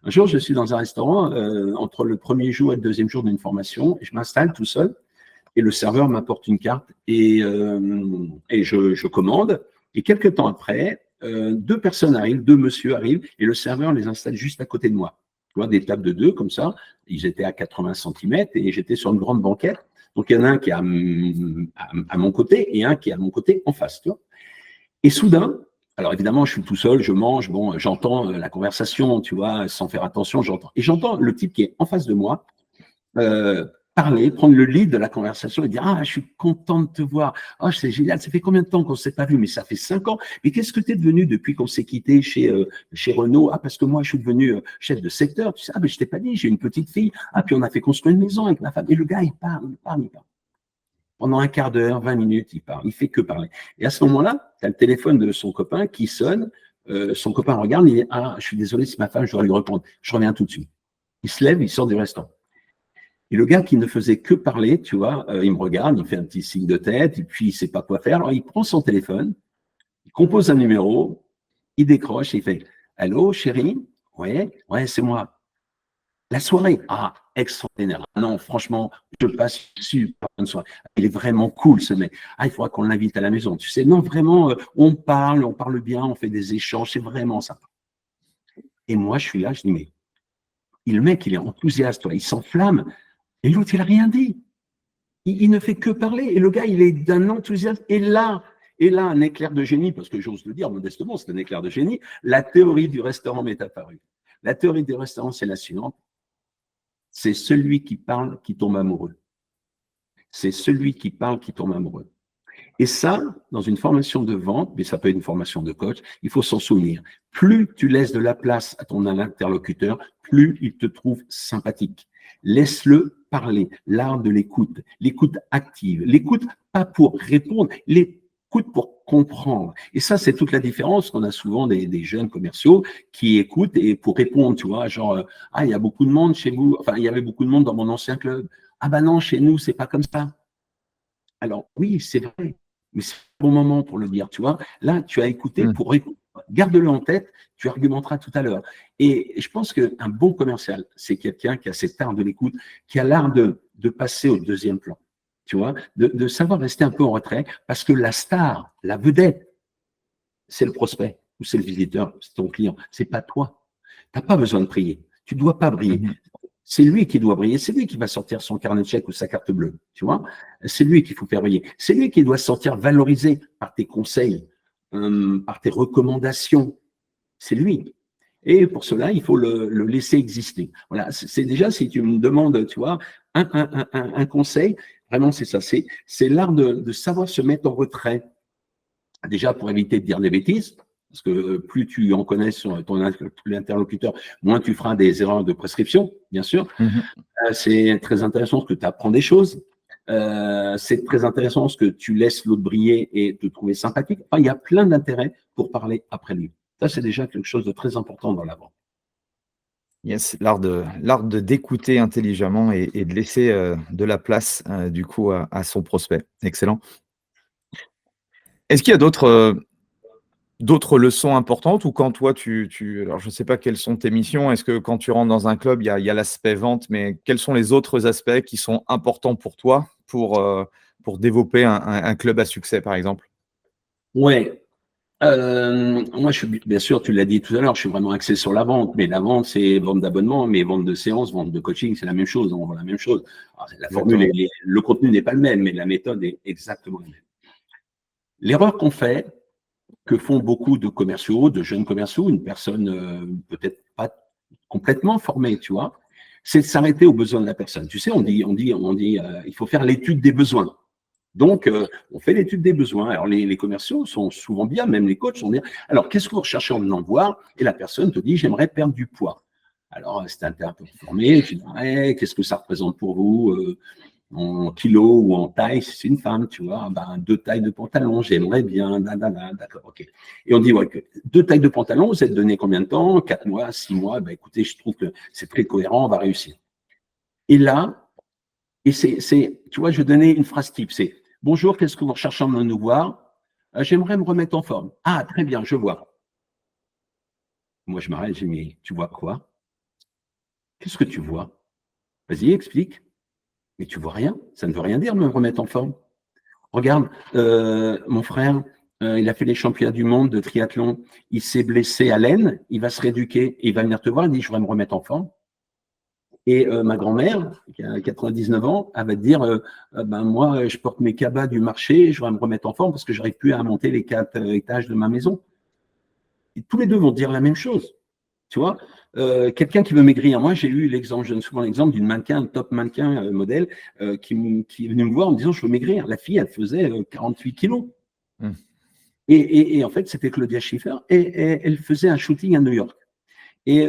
Un jour, je suis dans un restaurant, entre le premier jour et le deuxième jour d'une formation, et je m'installe tout seul, et le serveur m'apporte une carte, et je commande, et quelques temps après, 2 personnes arrivent, 2 messieurs arrivent, et le serveur les installe juste à côté de moi. Tu vois, des tables de 2 comme ça, ils étaient à 80 cm, et j'étais sur une grande banquette, donc il y en a un qui est à mon côté, et un qui est à mon côté en face, tu vois. Et soudain, alors évidemment, je suis tout seul, je mange, bon, j'entends la conversation, tu vois, sans faire attention, j'entends. Et j'entends le type qui est en face de moi parler, prendre le lead de la conversation et dire « Ah, je suis content de te voir. Ah, c'est génial. Ça fait combien de temps qu'on ne s'est pas vu? Mais ça fait 5 ans. Mais qu'est-ce que tu es devenu depuis qu'on s'est quitté chez Renault? Ah, parce que moi, je suis devenu chef de secteur. Tu sais, ah, mais je t'ai pas dit, j'ai une petite fille. Ah, puis on a fait construire une maison avec ma femme. » Et le gars, il parle. Pendant un quart d'heure, 20 minutes, il parle. Il fait que parler. Et à ce moment-là, tu as le téléphone de son copain qui sonne. Son copain regarde, il dit « Ah, je suis désolé, c'est ma femme, je dois lui répondre. Je reviens tout de suite. » Il se lève, il sort du restaurant. Et le gars qui ne faisait que parler, tu vois, il me regarde, il fait un petit signe de tête, et puis il sait pas quoi faire. Alors il prend son téléphone, il compose un numéro, il décroche et il fait « Allô, chérie? Ouais, c'est moi. La soirée, ah, extraordinaire. Ah non, franchement, je passe une super bonne soirée. Il est vraiment cool, ce mec. Ah, il faudra qu'on l'invite à la maison. Tu sais, non, vraiment, on parle bien, on fait des échanges, c'est vraiment sympa. » Et moi, je suis là, je dis, mais le mec, il est enthousiaste, toi, il s'enflamme. Et l'autre, il n'a rien dit. Il ne fait que parler. Et le gars, il est d'un enthousiasme. Et là, un éclair de génie, parce que j'ose le dire modestement, c'est un éclair de génie, la théorie du restaurant m'est apparue. La théorie du restaurant, c'est la suivante. C'est celui qui parle qui tombe amoureux. C'est celui qui parle qui tombe amoureux. Et ça, dans une formation de vente, mais ça peut être une formation de coach, il faut s'en souvenir. Plus tu laisses de la place à ton interlocuteur, plus il te trouve sympathique. Laisse-le parler, l'art de l'écoute active, l'écoute pas pour répondre, l'écoute pour comprendre. Et ça, c'est toute la différence qu'on a souvent des jeunes commerciaux qui écoutent et pour répondre, tu vois, genre, ah, il y a beaucoup de monde chez vous, enfin, il y avait beaucoup de monde dans mon ancien club. Ah ben non, chez nous, c'est pas comme ça. Alors, oui, c'est vrai, mais c'est le bon moment pour le dire, tu vois. Là, tu as écouté pour répondre. Garde-le en tête, tu argumenteras tout à l'heure. Et je pense qu'un bon commercial, c'est quelqu'un qui a cet art de l'écoute, qui a l'art de passer au deuxième plan, tu vois, de savoir rester un peu en retrait, parce que la star, la vedette, c'est le prospect ou c'est le visiteur, c'est ton client, c'est pas toi. Tu n'as pas besoin de prier, tu ne dois pas briller. C'est lui qui doit briller, c'est lui qui va sortir son carnet de chèques ou sa carte bleue, tu vois. C'est lui qu'il faut faire briller. C'est lui qui doit se sentir valorisé par tes conseils, par tes recommandations. C'est lui. Et pour cela, il faut le laisser exister. Voilà, c'est déjà, si tu me demandes, tu vois, un conseil, vraiment c'est ça, c'est l'art de savoir se mettre en retrait. Déjà pour éviter de dire des bêtises, parce que plus tu en connais sur ton interlocuteur, moins tu feras des erreurs de prescription, bien sûr. C'est très intéressant que tu apprends des choses. C'est très intéressant ce que tu laisses l'autre briller et te trouver sympathique. Enfin, il y a plein d'intérêts pour parler après lui. Ça, c'est déjà quelque chose de très important dans la vente. Yes, l'art de d'écouter intelligemment et de laisser de la place du coup à son prospect. Excellent. Est-ce qu'il y a d'autres leçons importantes ou quand toi alors je ne sais pas quelles sont tes missions, est-ce que quand tu rentres dans un club, il y a l'aspect vente, mais quels sont les autres aspects qui sont importants pour toi pour développer un club à succès par exemple? Ouais. Moi, bien sûr, tu l'as dit tout à l'heure, je suis vraiment axé sur la vente, mais la vente, c'est vente d'abonnement, mais vente de séance, vente de coaching, c'est la même chose, on vend la même chose. Alors, la formule, le contenu n'est pas le même, mais la méthode est exactement la même. L'erreur que font beaucoup de commerciaux, de jeunes commerciaux, une personne peut-être pas complètement formée, tu vois, c'est de s'arrêter aux besoins de la personne. Tu sais, on dit, il faut faire l'étude des besoins. Donc, on fait l'étude des besoins. Alors, les commerciaux sont souvent bien, même les coachs sont bien. Alors, qu'est-ce que vous recherchez en venant voir? Et la personne te dit, j'aimerais perdre du poids. Alors, c'est un peu informé, tu dis, ouais, qu'est-ce que ça représente pour vous en kilos ou en taille? Si c'est une femme, tu vois, ben, 2 tailles de pantalon, j'aimerais bien, d'accord, ok. Et on dit, ouais, 2 tailles de pantalon, vous êtes donné combien de temps? 4 mois, 6 mois? Ben, écoutez, je trouve que c'est très cohérent, on va réussir. Et là, tu vois, je vais donner une phrase type, c'est bonjour, qu'est-ce que vous recherchez en nous voir? J'aimerais me remettre en forme. Ah, très bien, je vois. Moi, je m'arrête, je dis, mais tu vois quoi? Qu'est-ce que tu vois? Vas-y, explique. Mais tu vois rien, ça ne veut rien dire, me remettre en forme. Regarde, mon frère, il a fait les championnats du monde de triathlon, il s'est blessé à l'aine, il va se rééduquer, et il va venir te voir, il dit, je voudrais me remettre en forme. Et ma grand-mère, qui a 99 ans, elle va te dire ben moi, je porte mes cabas du marché, je voudrais me remettre en forme parce que j'arrive plus à monter les 4 étages de ma maison. Et tous les deux vont dire la même chose. Tu vois, quelqu'un qui veut maigrir. Moi, j'ai eu l'exemple, je donne souvent l'exemple d'une mannequin, un top mannequin modèle, qui est venue me voir en me disant je veux maigrir. La fille, elle faisait 48 kilos. Et en fait, c'était Claudia Schiffer et elle faisait un shooting à New York. Et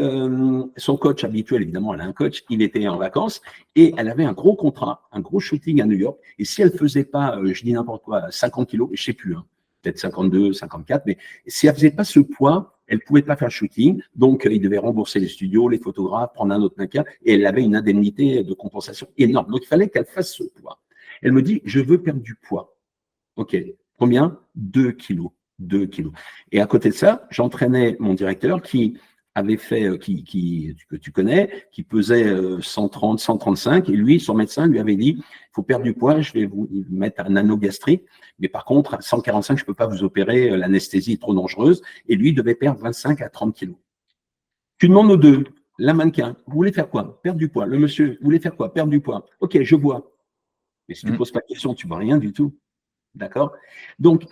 son coach habituel, évidemment, elle a un coach, il était en vacances et elle avait un gros contrat, un gros shooting à New York. Et si elle faisait pas, je dis n'importe quoi, 50 kilos, je sais plus, hein, peut-être 52, 54, mais si elle faisait pas ce poids, Elle ne pouvait pas faire le shooting, donc il devait rembourser les studios, les photographes, prendre un autre mannequin, et elle avait une indemnité de compensation énorme. Donc, il fallait qu'elle fasse ce poids. Elle me dit, je veux perdre du poids. OK. Combien? 2 kilos. 2 kilos. Et à côté de ça, j'entraînais mon directeur qui avait fait, que tu connais, qui pesait 130, 135, et lui, son médecin lui avait dit, il faut perdre du poids, je vais vous mettre un anneau gastrique, mais par contre, à 145, je ne peux pas vous opérer, l'anesthésie est trop dangereuse, et lui devait perdre 25 à 30 kilos. Tu demandes aux deux, la mannequin, vous voulez faire quoi? Perdre du poids. Le monsieur, vous voulez faire quoi? Perdre du poids. OK, je vois. Mais si tu ne poses pas de questions, tu ne vois rien du tout. D'accord? Donc,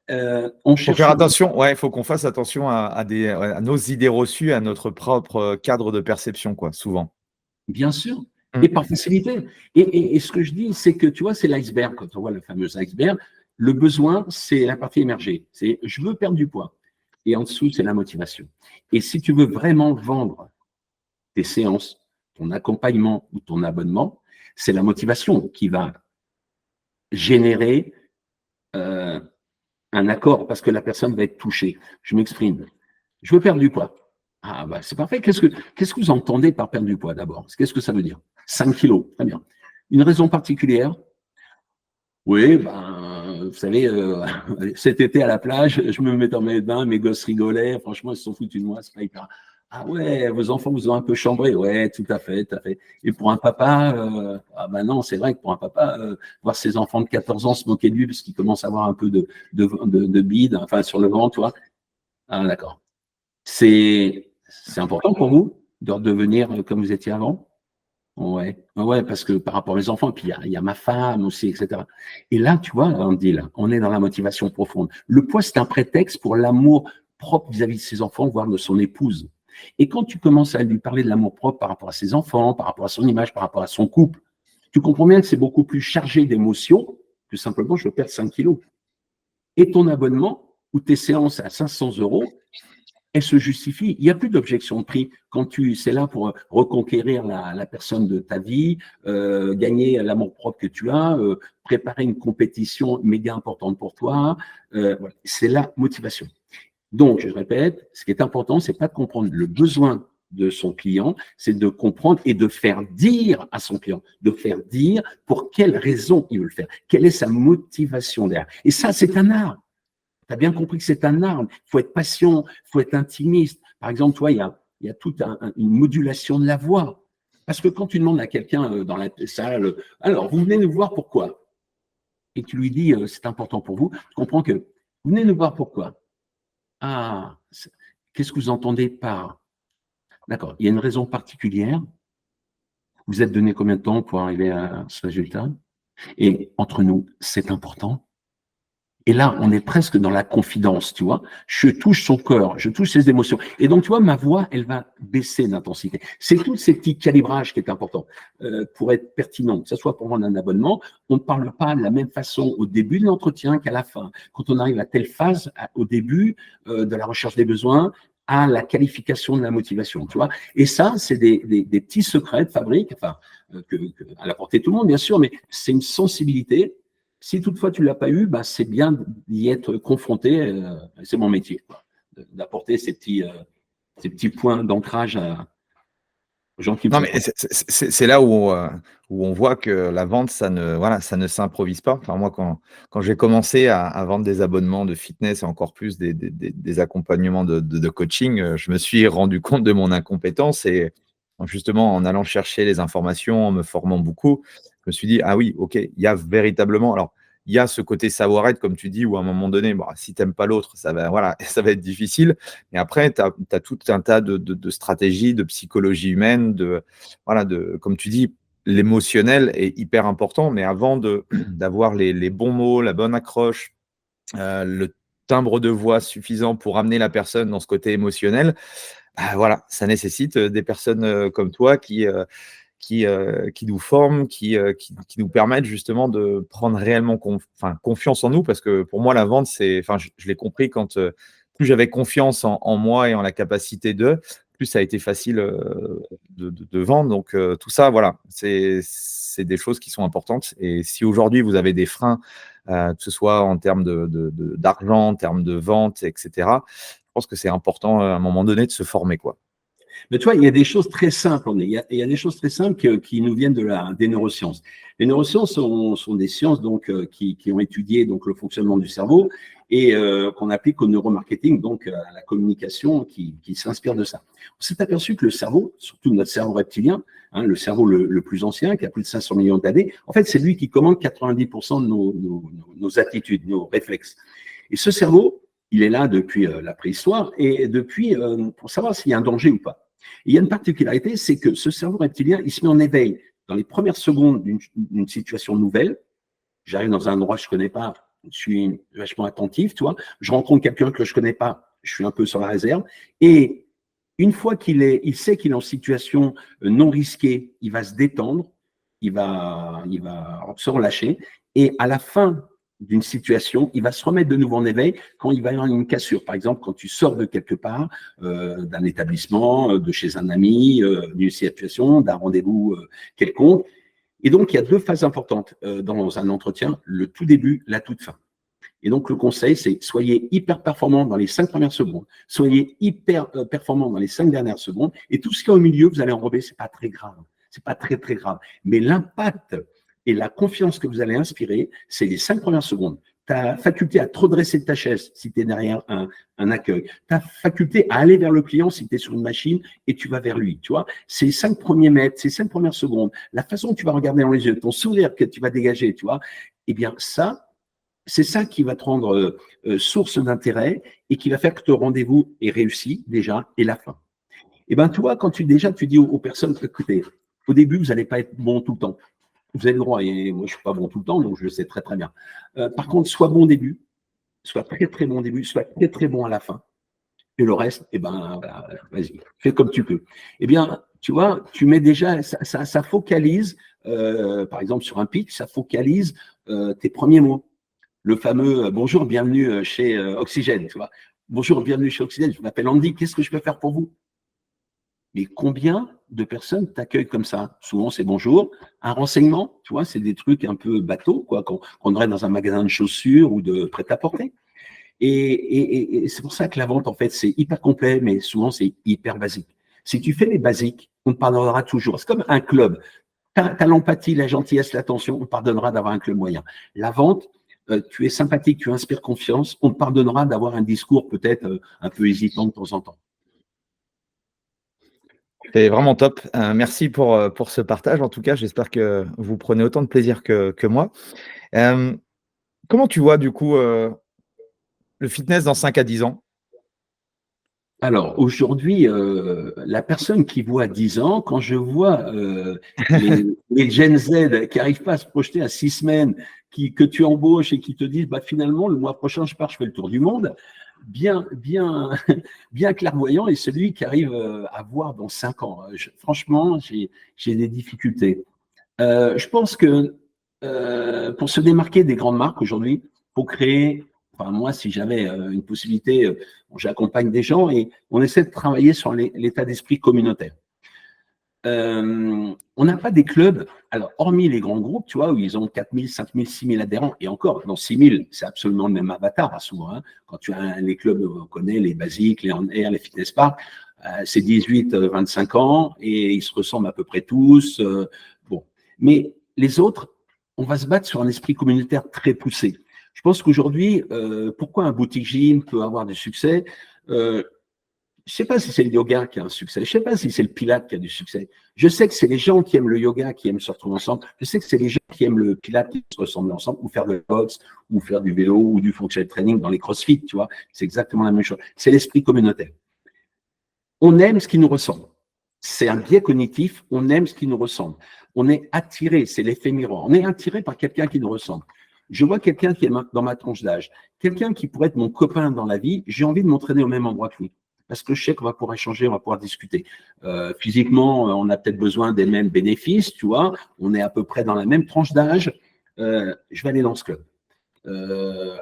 on cherche. Faut faire attention, ouais, il faut qu'on fasse attention à nos idées reçues, à notre propre cadre de perception, quoi, souvent. Bien sûr, et par facilité. Et ce que je dis, c'est que tu vois, c'est l'iceberg. Quand on voit le fameux iceberg, le besoin, c'est la partie émergée. C'est je veux perdre du poids. Et en dessous, c'est la motivation. Et si tu veux vraiment vendre tes séances, ton accompagnement ou ton abonnement, c'est la motivation qui va générer un accord parce que la personne va être touchée. Je m'exprime. Je veux perdre du poids. Ah, bah, c'est parfait. Qu'est-ce que vous entendez par perdre du poids d'abord? Qu'est-ce que ça veut dire? 5 kilos. Très bien. Une raison particulière? Oui, ben, vous savez, cet été à la plage, je me mettais dans mes bains, mes gosses rigolaient. Franchement, ils se sont foutus de moi. C'est pas hyper. Ah ouais, vos enfants vous ont un peu chambré. Ouais, tout à fait, tout à fait. Et pour un papa, ah ben non, c'est vrai que pour un papa, voir ses enfants de 14 ans se moquer de lui parce qu'il commence à avoir un peu de bide, enfin sur le ventre, tu vois. Ah d'accord. C'est important pour vous de redevenir comme vous étiez avant? Ouais, ouais, parce que par rapport aux enfants, et puis il y a ma femme aussi, etc. Et là, tu vois, on dit là, on est dans la motivation profonde. Le poids, c'est un prétexte pour l'amour propre vis-à-vis de ses enfants, voire de son épouse. Et quand tu commences à lui parler de l'amour propre par rapport à ses enfants, par rapport à son image, par rapport à son couple, tu comprends bien que c'est beaucoup plus chargé d'émotions que simplement je veux perdre 5 kilos. Et ton abonnement ou tes séances à 500 €, elle se justifie. Il n'y a plus d'objection de prix quand c'est là pour reconquérir la personne de ta vie, gagner l'amour propre que tu as, préparer une compétition méga importante pour toi. Voilà. C'est la motivation. Donc, je répète, ce qui est important, c'est pas de comprendre le besoin de son client, c'est de comprendre et de faire dire à son client, de faire dire pour quelle raison il veut le faire, quelle est sa motivation derrière. Et ça, c'est un art. Tu as bien compris que c'est un art. Il faut être patient, il faut être intimiste. Par exemple, toi, il y a toute une modulation de la voix. Parce que quand tu demandes à quelqu'un dans la salle, alors, vous venez nous voir pourquoi? Et tu lui dis, c'est important pour vous, tu comprends que vous venez nous voir pourquoi? Ah, qu'est-ce que vous entendez par? D'accord, il y a une raison particulière. Vous êtes donné combien de temps pour arriver à ce résultat? Et entre nous, c'est important. Et là, on est presque dans la confidence, tu vois. Je touche son cœur, je touche ses émotions. Et donc, tu vois, ma voix, elle va baisser d'intensité. C'est tous ces petits calibrages qui est important pour être pertinent, que ce soit pour vendre un abonnement. On ne parle pas de la même façon au début de l'entretien qu'à la fin. Quand on arrive à telle phase, au début de la recherche des besoins, à la qualification de la motivation, tu vois. Et ça, c'est des petits secrets de fabrique, enfin, à la portée de tout le monde, bien sûr, mais c'est une sensibilité. Si toutefois tu ne l'as pas eu, bah, c'est bien d'y être confronté. C'est mon métier, d'apporter ces petits points d'ancrage aux gens qui me Non, font mais c'est là où on voit que la vente, ça ne s'improvise pas. Enfin, moi, quand j'ai commencé à vendre des abonnements de fitness et encore plus des accompagnements de coaching, je me suis rendu compte de mon incompétence et justement, en allant chercher les informations, en me formant beaucoup, je me suis dit: «Ah oui, OK, il y a véritablement» alors, il y a ce côté savoir-être, comme tu dis, où à un moment donné, bah, si tu n'aimes pas l'autre, ça va, voilà, ça va être difficile. Et après, tu as tout un tas de stratégies, de psychologie humaine, voilà, comme tu dis, l'émotionnel est hyper important, mais avant d'avoir les bons mots, la bonne accroche, le timbre de voix suffisant pour amener la personne dans ce côté émotionnel, bah, voilà, ça nécessite des personnes comme toi qui nous forment, qui nous permettent justement de prendre réellement confiance en nous. Parce que pour moi, la vente, je l'ai compris quand plus j'avais confiance en moi et en la capacité plus ça a été facile de vendre. Donc tout ça, voilà, c'est des choses qui sont importantes. Et si aujourd'hui, vous avez des freins, que ce soit en termes d'argent, en termes de vente, etc., pense que c'est important à un moment donné de se former, quoi. Mais tu vois, il y a des choses très simples. Il y a des choses très simples qui nous viennent des neurosciences. Les neurosciences sont des sciences donc qui ont étudié donc le fonctionnement du cerveau et qu'on applique au neuromarketing, donc à la communication qui s'inspire de ça. On s'est aperçu que le cerveau, surtout notre cerveau reptilien, hein, le cerveau le plus ancien, qui a plus de 500 millions d'années, en fait, c'est lui qui commande 90% de nos attitudes, nos réflexes. Et ce cerveau, il est là depuis la préhistoire et depuis pour savoir s'il y a un danger ou pas. Et il y a une particularité, c'est que ce cerveau reptilien, il se met en éveil dans les premières secondes d'une situation nouvelle. J'arrive dans un endroit que je ne connais pas, je suis vachement attentif, tu vois. Je rencontre quelqu'un que je ne connais pas, je suis un peu sur la réserve. Et une fois il sait qu'il est en situation non risquée, il va se détendre, il va se relâcher. Et à la fin d'une situation, il va se remettre de nouveau en éveil quand il va y avoir une cassure. Par exemple, quand tu sors de quelque part, d'un établissement, de chez un ami, d'une situation, d'un rendez-vous quelconque. Et donc, il y a deux phases importantes dans un entretien, le tout début, la toute fin. Et donc, le conseil, c'est soyez hyper performant dans les 5 premières secondes, soyez hyper performant dans les 5 dernières secondes, et tout ce qui est au milieu, vous allez enrober, c'est pas très grave. C'est pas très, très grave. Mais l'impact et la confiance que vous allez inspirer, c'est les 5 premières secondes. Ta faculté à te redresser de ta chaise si tu es derrière un accueil. Ta faculté à aller vers le client si tu es sur une machine et tu vas vers lui. Tu vois, ces 5 premiers mètres, ces 5 premières secondes, la façon dont tu vas regarder dans les yeux, ton sourire que tu vas dégager, tu vois, eh bien, ça, c'est ça qui va te rendre source d'intérêt et qui va faire que ton rendez-vous est réussi déjà et la fin. Eh bien, tu vois, quand tu dis aux personnes, écoutez, au début, vous n'allez pas être bon tout le temps. Vous avez le droit, et moi je ne suis pas bon tout le temps, donc je le sais très très bien. Par contre, sois bon au début, sois très très bon au début, sois très très bon à la fin. Et le reste, eh ben, voilà, vas-y, fais comme tu peux. Eh bien, tu vois, tu mets déjà, ça focalise, par exemple sur un pitch, ça focalise tes premiers mots. Le fameux bonjour, bienvenue chez Oxygène, tu vois. Bonjour, bienvenue chez Oxygène, je m'appelle Andy, qu'est-ce que je peux faire pour vous? Mais combien de personnes t'accueillent comme ça? Souvent, c'est bonjour. Un renseignement, tu vois, c'est des trucs un peu bateaux, quoi, qu'on aurait dans un magasin de chaussures ou de prêt-à-porter. Et c'est pour ça que la vente, en fait, c'est hyper complet, mais souvent, c'est hyper basique. Si tu fais les basiques, on te pardonnera toujours. C'est comme un club. Tu as l'empathie, la gentillesse, l'attention, on te pardonnera d'avoir un club moyen. La vente, tu es sympathique, tu inspires confiance, on te pardonnera d'avoir un discours peut-être un peu hésitant de temps en temps. C'est vraiment top. Merci pour ce partage. En tout cas, j'espère que vous prenez autant de plaisir que moi. Comment tu vois, du coup, le fitness dans 5 à 10 ans? Alors, aujourd'hui, la personne qui voit 10 ans, quand je vois les Gen Z qui n'arrivent pas à se projeter à 6 semaines, que tu embauches et qui te disent, bah, finalement, le mois prochain, je pars, je fais le tour du monde, bien, bien, bien clairvoyant, et celui qui arrive à voir dans 5 ans. Franchement, j'ai des difficultés. Je pense que pour se démarquer des grandes marques aujourd'hui, pour créer, enfin moi, si j'avais une possibilité, j'accompagne des gens et on essaie de travailler sur l'état d'esprit communautaire. On n'a pas des clubs, alors hormis les grands groupes, tu vois, où ils ont 4 000, 5 000, 6 000 adhérents, et encore, dans 6 000, c'est absolument le même avatar, hein, souvent. Hein. Quand tu as les clubs, on connaît les basiques, les on air, les fitness parks, c'est 18, 25 ans, et ils se ressemblent à peu près tous. Bon, mais les autres, on va se battre sur un esprit communautaire très poussé. Je pense qu'aujourd'hui, pourquoi un boutique gym peut avoir du succès je ne sais pas si c'est le yoga qui a un succès. Je ne sais pas si c'est le pilate qui a du succès. Je sais que c'est les gens qui aiment le yoga, qui aiment se retrouver ensemble. Je sais que c'est les gens qui aiment le pilate, qui se ressemblent ensemble, ou faire de la boxe, ou faire du vélo, ou du functional training dans les crossfit, tu vois. C'est exactement la même chose. C'est l'esprit communautaire. On aime ce qui nous ressemble. C'est un biais cognitif. On aime ce qui nous ressemble. On est attiré. C'est l'effet miroir. On est attiré par quelqu'un qui nous ressemble. Je vois quelqu'un qui est dans ma tranche d'âge. Quelqu'un qui pourrait être mon copain dans la vie. J'ai envie de m'entraîner au même endroit que lui. Parce que je sais qu'on va pouvoir échanger, on va pouvoir discuter. Physiquement, on a peut-être besoin des mêmes bénéfices, tu vois. On est à peu près dans la même tranche d'âge. Je vais aller dans ce club.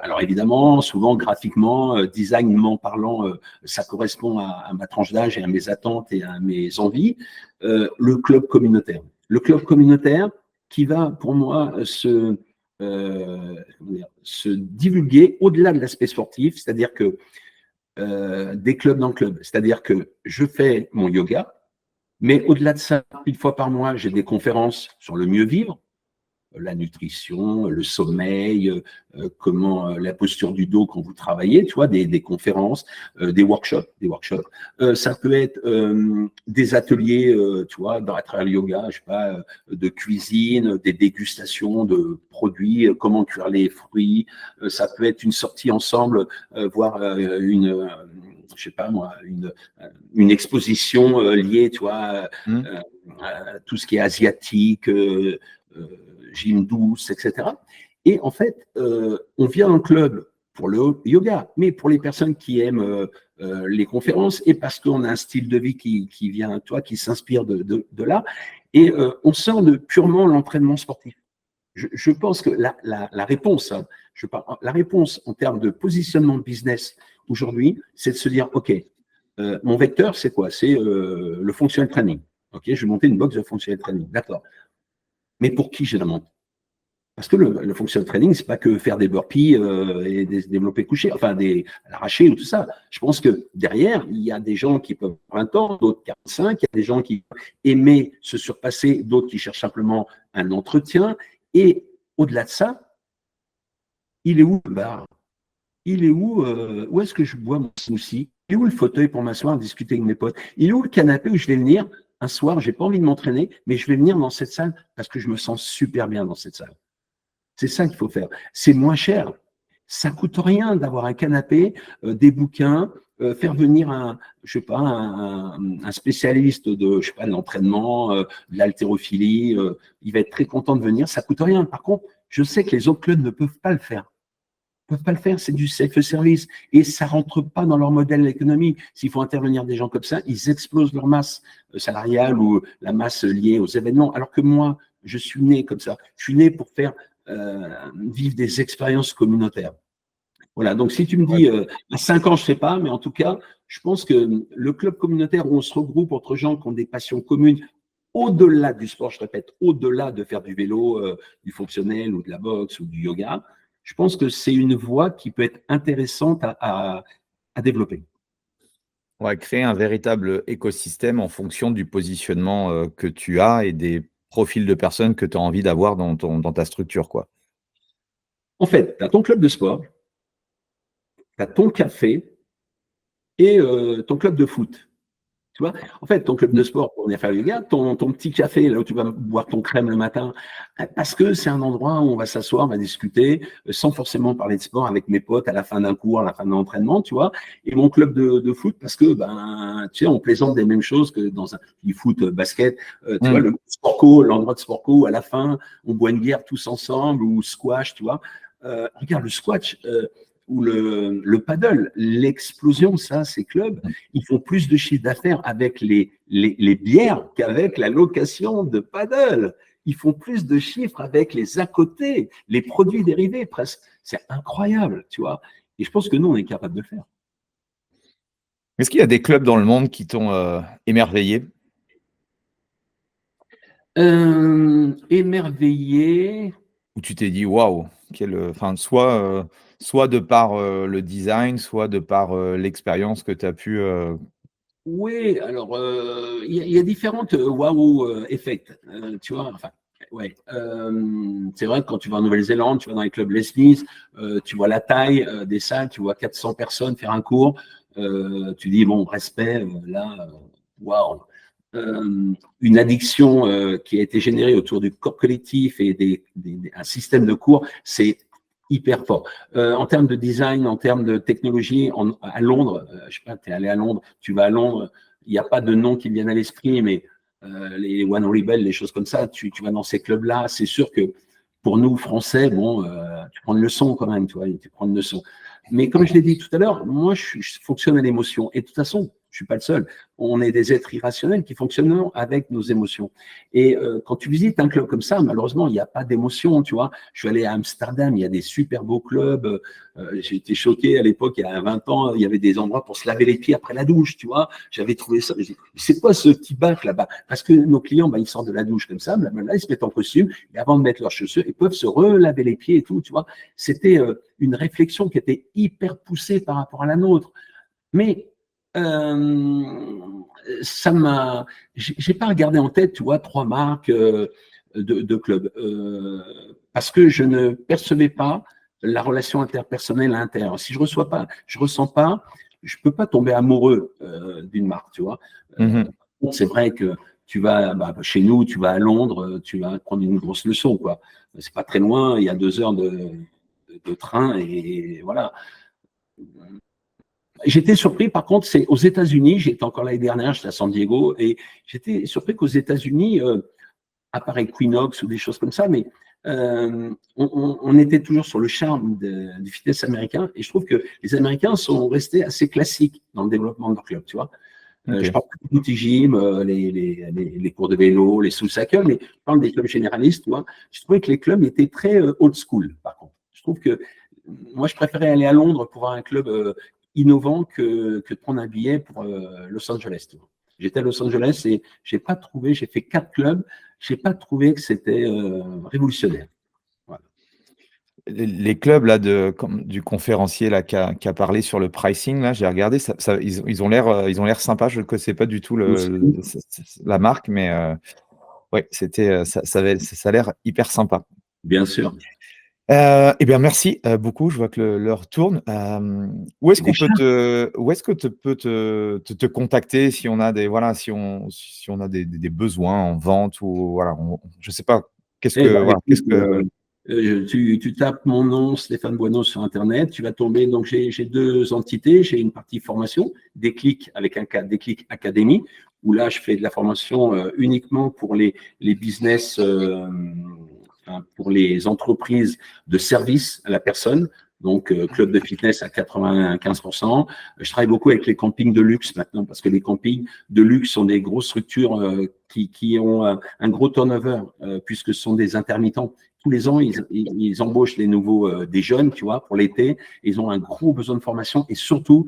Alors évidemment, souvent graphiquement, designement parlant, ça correspond à ma tranche d'âge et à mes attentes et à mes envies. Le club communautaire. Le club communautaire qui va, pour moi, se divulguer au-delà de l'aspect sportif, c'est-à-dire que des clubs dans le club. C'est-à-dire que je fais mon yoga, mais au-delà de ça, une fois par mois, j'ai des conférences sur le mieux vivre, la nutrition, le sommeil, comment la posture du dos quand vous travaillez, tu vois, des conférences, des workshops. Ça peut être des ateliers, tu vois, à travers le yoga, je sais pas, de cuisine, des dégustations de produits, comment cuire les fruits. Ça peut être une sortie ensemble, voir je sais pas moi, une exposition liée, tu vois, à tout ce qui est asiatique. Gym douce, etc. Et en fait, on vient en club pour le yoga, mais pour les personnes qui aiment les conférences et parce qu'on a un style de vie qui vient, toi, qui s'inspire de là. Et on sort de purement l'entraînement sportif. Je pense que la réponse, hein, la réponse en termes de positionnement business aujourd'hui, c'est de se dire, OK, mon vecteur, c'est quoi? C'est le functional training. OK, je vais monter une box de functional training. D'accord. Mais pour qui je la monte? Parce que le functional training, c'est pas que faire des burpees et des développés couchés, enfin à l'arraché ou tout ça. Je pense que derrière, il y a des gens qui peuvent 20 ans, d'autres 45, il y a des gens qui aiment se surpasser, d'autres qui cherchent simplement un entretien. Et au-delà de ça, il est où le bar? Il est où est-ce que je bois mon smoothie? Il est où le fauteuil pour m'asseoir, discuter avec mes potes? Il est où le canapé où je vais venir un soir, j'ai pas envie de m'entraîner, mais je vais venir dans cette salle parce que je me sens super bien dans cette salle. C'est ça qu'il faut faire. C'est moins cher. Ça coûte rien d'avoir un canapé, des bouquins, faire venir je sais pas, un spécialiste de l'entraînement, de l'haltérophilie. Il va être très content de venir. Ça coûte rien. Par contre, je sais que les autres clubs ne peuvent pas le faire. Ils peuvent pas le faire, c'est du self-service et ça rentre pas dans leur modèle économique. S'il faut intervenir des gens comme ça, ils explosent leur masse salariale ou la masse liée aux événements. Alors que moi, je suis né comme ça. Je suis né pour faire vivre des expériences communautaires. Voilà, donc si tu me dis à 5 ans, je ne sais pas, mais en tout cas, je pense que le club communautaire où on se regroupe entre gens qui ont des passions communes, au-delà du sport, je répète, au-delà de faire du vélo, du fonctionnel ou de la boxe ou du yoga, je pense que c'est une voie qui peut être intéressante à développer. On va créer un véritable écosystème en fonction du positionnement que tu as et des profils de personnes que tu as envie d'avoir dans ta structure, quoi. En fait, tu as ton club de sport, tu as ton café et ton club de foot. Tu vois, en fait, ton club de sport pour venir faire le yoga, ton petit café, là où tu vas boire ton crème le matin, parce que c'est un endroit où on va s'asseoir, on va discuter, sans forcément parler de sport avec mes potes à la fin d'un cours, à la fin d'un entraînement, tu vois. Et mon club de foot, parce que, tu sais, on plaisante des mêmes choses que dans un foot, basket, tu vois, le Sportco, l'endroit de Sportco, où à la fin, on boit une bière tous ensemble, ou squash, tu vois. Regarde, le squash, ou le paddle, l'explosion, ça, ces clubs, ils font plus de chiffre d'affaires avec les bières qu'avec la location de paddle. Ils font plus de chiffres avec les à côté, les produits dérivés, presque. C'est incroyable, tu vois. Et je pense que nous, on est capable de le faire. Est-ce qu'il y a des clubs dans le monde qui t'ont émerveillé? Émerveillé. Où tu t'es dit, waouh, soit de par le design, soit de par l'expérience que tu as pu. Oui, alors, il y a différentes waouh effects, tu vois, enfin, ouais. C'est vrai que quand tu vas en Nouvelle-Zélande, tu vas dans les clubs Les Smiths, tu vois la taille des salles, tu vois 400 personnes faire un cours, tu dis, bon, respect, là, waouh. Une addiction qui a été générée autour du corps collectif et un système de cours, c'est hyper fort. En termes de design, en termes de technologie, à Londres, je sais pas, tu es allé à Londres, tu vas à Londres, il n'y a pas de nom qui me viennent à l'esprit, mais les One Rebel, les choses comme ça, tu vas dans ces clubs-là, c'est sûr que pour nous, Français, bon, tu prends une leçon quand même, tu vois, tu prends une leçon. Mais comme je l'ai dit tout à l'heure, moi, je fonctionne à l'émotion. Et de toute façon, je suis pas le seul. On est des êtres irrationnels qui fonctionnent avec nos émotions. Et quand tu visites un club comme ça, malheureusement, il n'y a pas d'émotion, tu vois. Je suis allé à Amsterdam, il y a des super beaux clubs. J'ai été choqué à l'époque, il y a 20 ans, il y avait des endroits pour se laver les pieds après la douche, tu vois. J'avais trouvé ça. C'est quoi ce petit bac là-bas? Parce que nos clients, ils sortent de la douche comme ça, ils se mettent en costume, et avant de mettre leurs chaussures, ils peuvent se relaver les pieds et tout, tu vois. C'était une réflexion qui était hyper poussée par rapport à la nôtre. Mais ça m'a, j'ai pas regardé en tête, tu vois, 3 marques de clubs, parce que je ne percevais pas la relation interpersonnelle à l'intérieur. Si je ressens pas, je peux pas tomber amoureux d'une marque, tu vois. C'est vrai que tu vas, chez nous, tu vas à Londres, tu vas prendre une grosse leçon, quoi. C'est pas très loin, il y a 2 heures de train et voilà. J'étais surpris, par contre, c'est aux États-Unis, j'étais encore l'année dernière, j'étais à San Diego, et j'étais surpris qu'aux États-Unis, à part Equinox ou des choses comme ça, mais on était toujours sur le charme du fitness américain, et je trouve que les Américains sont restés assez classiques dans le développement de leur club, tu vois. Je parle de boutique gym, les cours de vélo, les soul cycle, mais je parle des clubs généralistes, tu vois. Je trouvais que les clubs étaient très old school, par contre. Je trouve que moi, je préférais aller à Londres pour voir un club innovant que de prendre un billet pour Los Angeles. J'étais à Los Angeles et j'ai fait 4 clubs, j'ai pas trouvé que c'était révolutionnaire. Voilà. Les clubs là du conférencier là qui a parlé sur le pricing là, j'ai regardé, ils ont l'air sympas. Je ne connaissais pas du tout la marque, mais ouais, ça a l'air hyper sympa. Bien sûr. Eh bien, merci beaucoup. Je vois que l'heure tourne. Où est-ce que tu peux te contacter si on a si on a des besoins en vente ou voilà, je sais pas. Tu tapes mon nom, Stéphane Boineau, sur Internet, tu vas tomber. Donc, j'ai 2 entités. J'ai une partie formation, Déclic avec un cas, Déclic Academy, où là, je fais de la formation uniquement pour les business, pour les entreprises de service à la personne. Donc, club de fitness à 95%. Je travaille beaucoup avec les campings de luxe maintenant, parce que les campings de luxe sont des grosses structures qui ont un gros turnover, puisque ce sont des intermittents. Tous les ans, ils embauchent des jeunes, tu vois, pour l'été. Ils ont un gros besoin de formation et surtout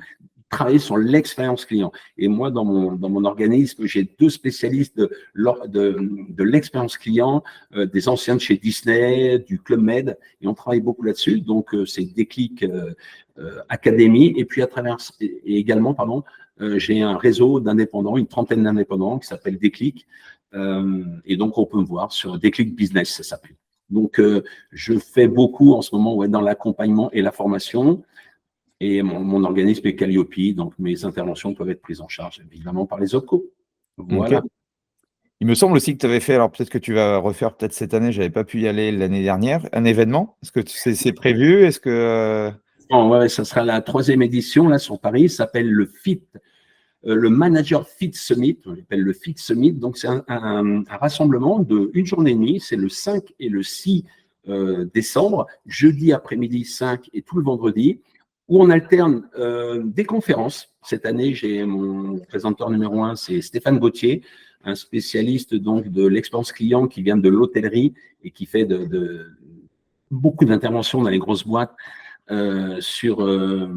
travailler sur l'expérience client. Et moi, dans mon organisme, j'ai 2 spécialistes de l'expérience client, des anciens de chez Disney, du Club Med, et on travaille beaucoup là-dessus. Donc, c'est Déclic Academy. Et puis, également, j'ai un réseau d'indépendants, une trentaine d'indépendants qui s'appelle Déclic. Et donc, on peut me voir sur Déclic Business, ça s'appelle. Donc, je fais beaucoup en ce moment dans l'accompagnement et la formation. Et mon organisme est Calliope, donc mes interventions peuvent être prises en charge évidemment par les OPCO. Voilà. Okay. Il me semble aussi que tu avais fait, alors peut-être que tu vas refaire peut-être cette année, je n'avais pas pu y aller l'année dernière, un événement. Est-ce que c'est prévu? Est-ce que ouais, ça sera la 3e édition là sur Paris. Ça s'appelle le Manager Fit Summit. On l'appelle le Fit Summit. Donc c'est un rassemblement de 1 journée et demie. C'est le 5 et le 6 décembre, jeudi après-midi 5 et tout le vendredi, où on alterne des conférences. Cette année, j'ai mon présentateur numéro 1, c'est Stéphane Gauthier, un spécialiste donc de l'expérience client qui vient de l'hôtellerie et qui fait beaucoup d'interventions dans les grosses boîtes sur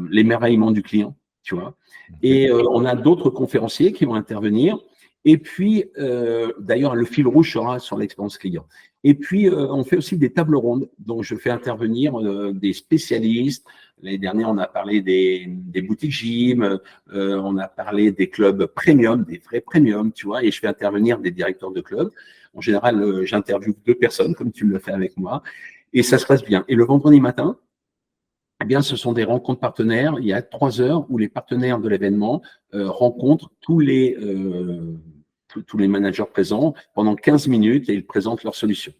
l'émerveillement du client, tu vois. Et on a d'autres conférenciers qui vont intervenir. Et puis, d'ailleurs, le fil rouge sera sur l'expérience client. Et puis, on fait aussi des tables rondes. Donc, je fais intervenir des spécialistes. L'année dernière, on a parlé des boutiques gym, on a parlé des clubs premium, des vrais premium, tu vois, et je fais intervenir des directeurs de clubs. En général, j'interviewe 2 personnes, comme tu le fais avec moi, et ça se passe bien. Et le vendredi matin, eh bien, ce sont des rencontres partenaires. Il y a 3 heures où les partenaires de l'événement rencontrent tous les managers présents pendant 15 minutes et ils présentent leurs solutions.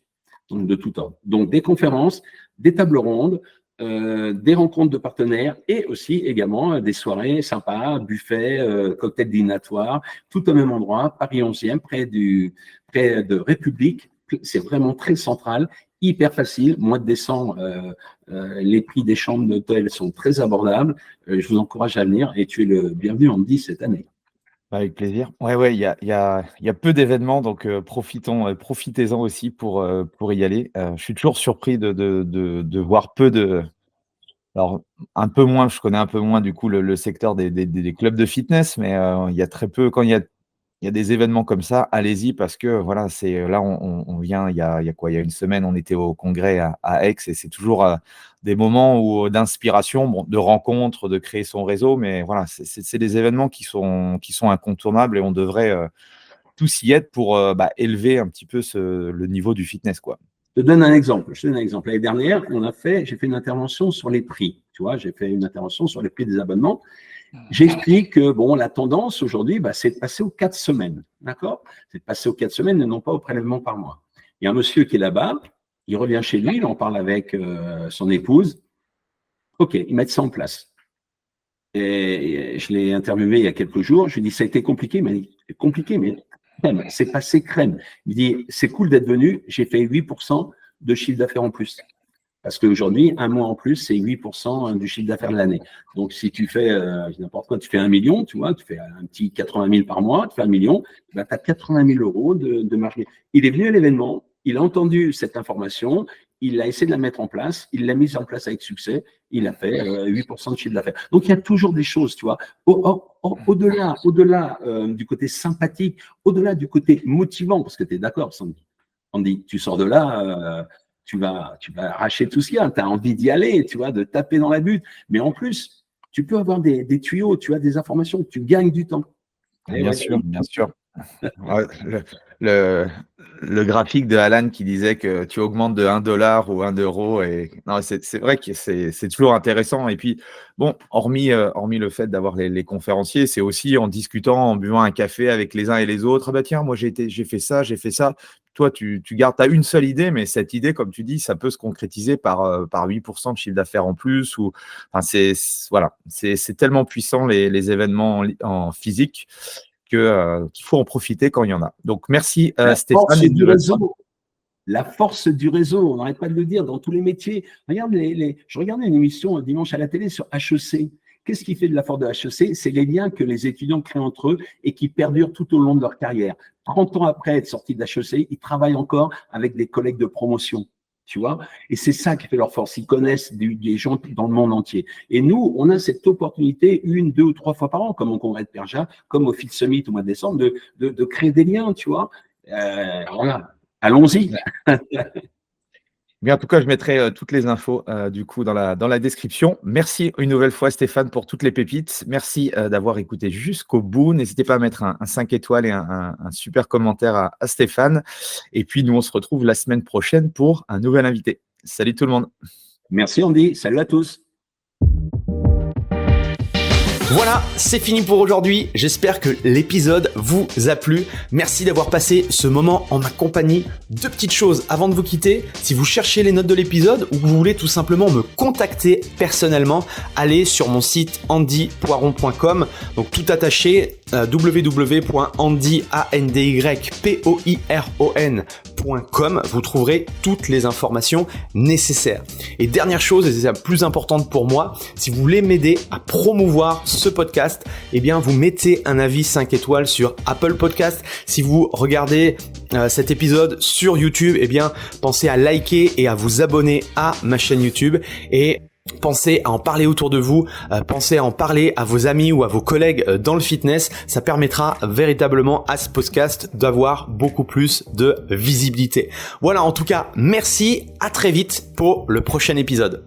Donc, de tout ordre. Donc, des conférences, des tables rondes, des rencontres de partenaires et aussi également des soirées sympas, buffets, cocktails dînatoires, tout au même endroit, Paris 11e, près de République. C'est vraiment très central, hyper facile. Mois de décembre, les prix des chambres d'hôtel sont très abordables. Je vous encourage à venir et tu es le bienvenu en 10 cette année. Avec plaisir. Ouais, il y a peu d'événements, donc profitez-en aussi pour y aller. Je suis toujours surpris de voir peu de. Alors, un peu moins, je connais un peu moins du coup le secteur des clubs de fitness, mais il y a très peu, quand il y a il y a des événements comme ça, allez-y parce que voilà, c'est là on vient il y a quoi, il y a une semaine, on était au congrès à Aix et c'est toujours des moments d'inspiration, bon, de rencontres, de créer son réseau, mais voilà, c'est des événements qui sont incontournables et on devrait tous y être pour élever un petit peu le niveau du fitness, quoi. Je te donne un exemple. L'année dernière, j'ai fait une intervention sur les prix. Tu vois, j'ai fait une intervention sur les prix des abonnements. J'explique que bon, la tendance aujourd'hui, c'est de passer aux 4 semaines. D'accord? C'est de passer aux 4 semaines et non pas au prélèvement par mois. Il y a un monsieur qui est là-bas, il revient chez lui, il en parle avec son épouse. OK, ils mettent ça en place. Et je l'ai interviewé il y a quelques jours. Je lui ai dit, ça a été compliqué, mais crème, c'est passé crème. Il dit, c'est cool d'être venu, j'ai fait 8% de chiffre d'affaires en plus. Parce qu'aujourd'hui, un mois en plus, c'est 8% du chiffre d'affaires de l'année. Donc, si tu fais n'importe quoi, tu fais 1 million, tu vois, tu fais un petit 80 000 par mois, tu fais 1 million, tu as 80 000 euros de marge. Il est venu à l'événement, il a entendu cette information, il a essayé de la mettre en place, il l'a mise en place avec succès, il a fait 8% de chiffre d'affaires. Donc, il y a toujours des choses, tu vois. Au-delà du côté sympathique, au-delà du côté motivant, parce que tu es d'accord, Sandy, tu sors de là… Tu vas arracher tout ce qu'il y a, tu as envie d'y aller, tu vois, de taper dans la butte. Mais en plus, tu peux avoir des tuyaux, tu as des informations, tu gagnes du temps. Bien sûr. Le graphique de Alan qui disait que tu augmentes de 1 $ ou 1 euro. Non, c'est vrai que c'est toujours intéressant. Et puis, bon, hormis le fait d'avoir les conférenciers, c'est aussi en discutant, en buvant un café avec les uns et les autres. Ah bah tiens, moi j'ai fait ça. Toi, tu gardes, tu as une seule idée, mais cette idée, comme tu dis, ça peut se concrétiser par 8% de chiffre d'affaires en plus. C'est tellement puissant les événements en physique qu'il faut en profiter quand il y en a. Donc, merci Stéphane. La force du réseau, on n'arrête pas de le dire dans tous les métiers. Regarde, je regardais une émission dimanche à la télé sur HEC. Qu'est-ce qui fait de la force de HEC? C'est les liens que les étudiants créent entre eux et qui perdurent tout au long de leur carrière. 30 ans après être sortis de HEC, ils travaillent encore avec des collègues de promotion. Tu vois, et c'est ça qui fait leur force. Ils connaissent des gens dans le monde entier. Et nous, on a cette opportunité 1, 2 ou 3 fois par an, comme au congrès de Perja, comme au Fit Summit au mois de décembre, de créer des liens, tu vois. Voilà, allons-y. Mais en tout cas, je mettrai toutes les infos du coup dans la description. Merci une nouvelle fois Stéphane pour toutes les pépites. Merci d'avoir écouté jusqu'au bout. N'hésitez pas à mettre un 5 étoiles et un super commentaire à Stéphane. Et puis nous, on se retrouve la semaine prochaine pour un nouvel invité. Salut tout le monde. Merci Andy. Salut à tous. Voilà, c'est fini pour aujourd'hui. J'espère que l'épisode vous a plu. Merci d'avoir passé ce moment en ma compagnie. 2 petites choses avant de vous quitter. Si vous cherchez les notes de l'épisode ou que vous voulez tout simplement me contacter personnellement, allez sur mon site andypoiron.com. Donc tout attaché, www.andypoiron.com. Vous trouverez toutes les informations nécessaires. Et dernière chose, et c'est la plus importante pour moi, si vous voulez m'aider à promouvoir ce podcast, eh bien vous mettez un avis 5 étoiles sur Apple Podcast. Si vous regardez cet épisode sur YouTube, eh bien pensez à liker et à vous abonner à ma chaîne YouTube et pensez à en parler autour de vous, pensez à en parler à vos amis ou à vos collègues dans le fitness. Ça permettra véritablement à ce podcast d'avoir beaucoup plus de visibilité. Voilà, en tout cas, merci, à très vite pour le prochain épisode.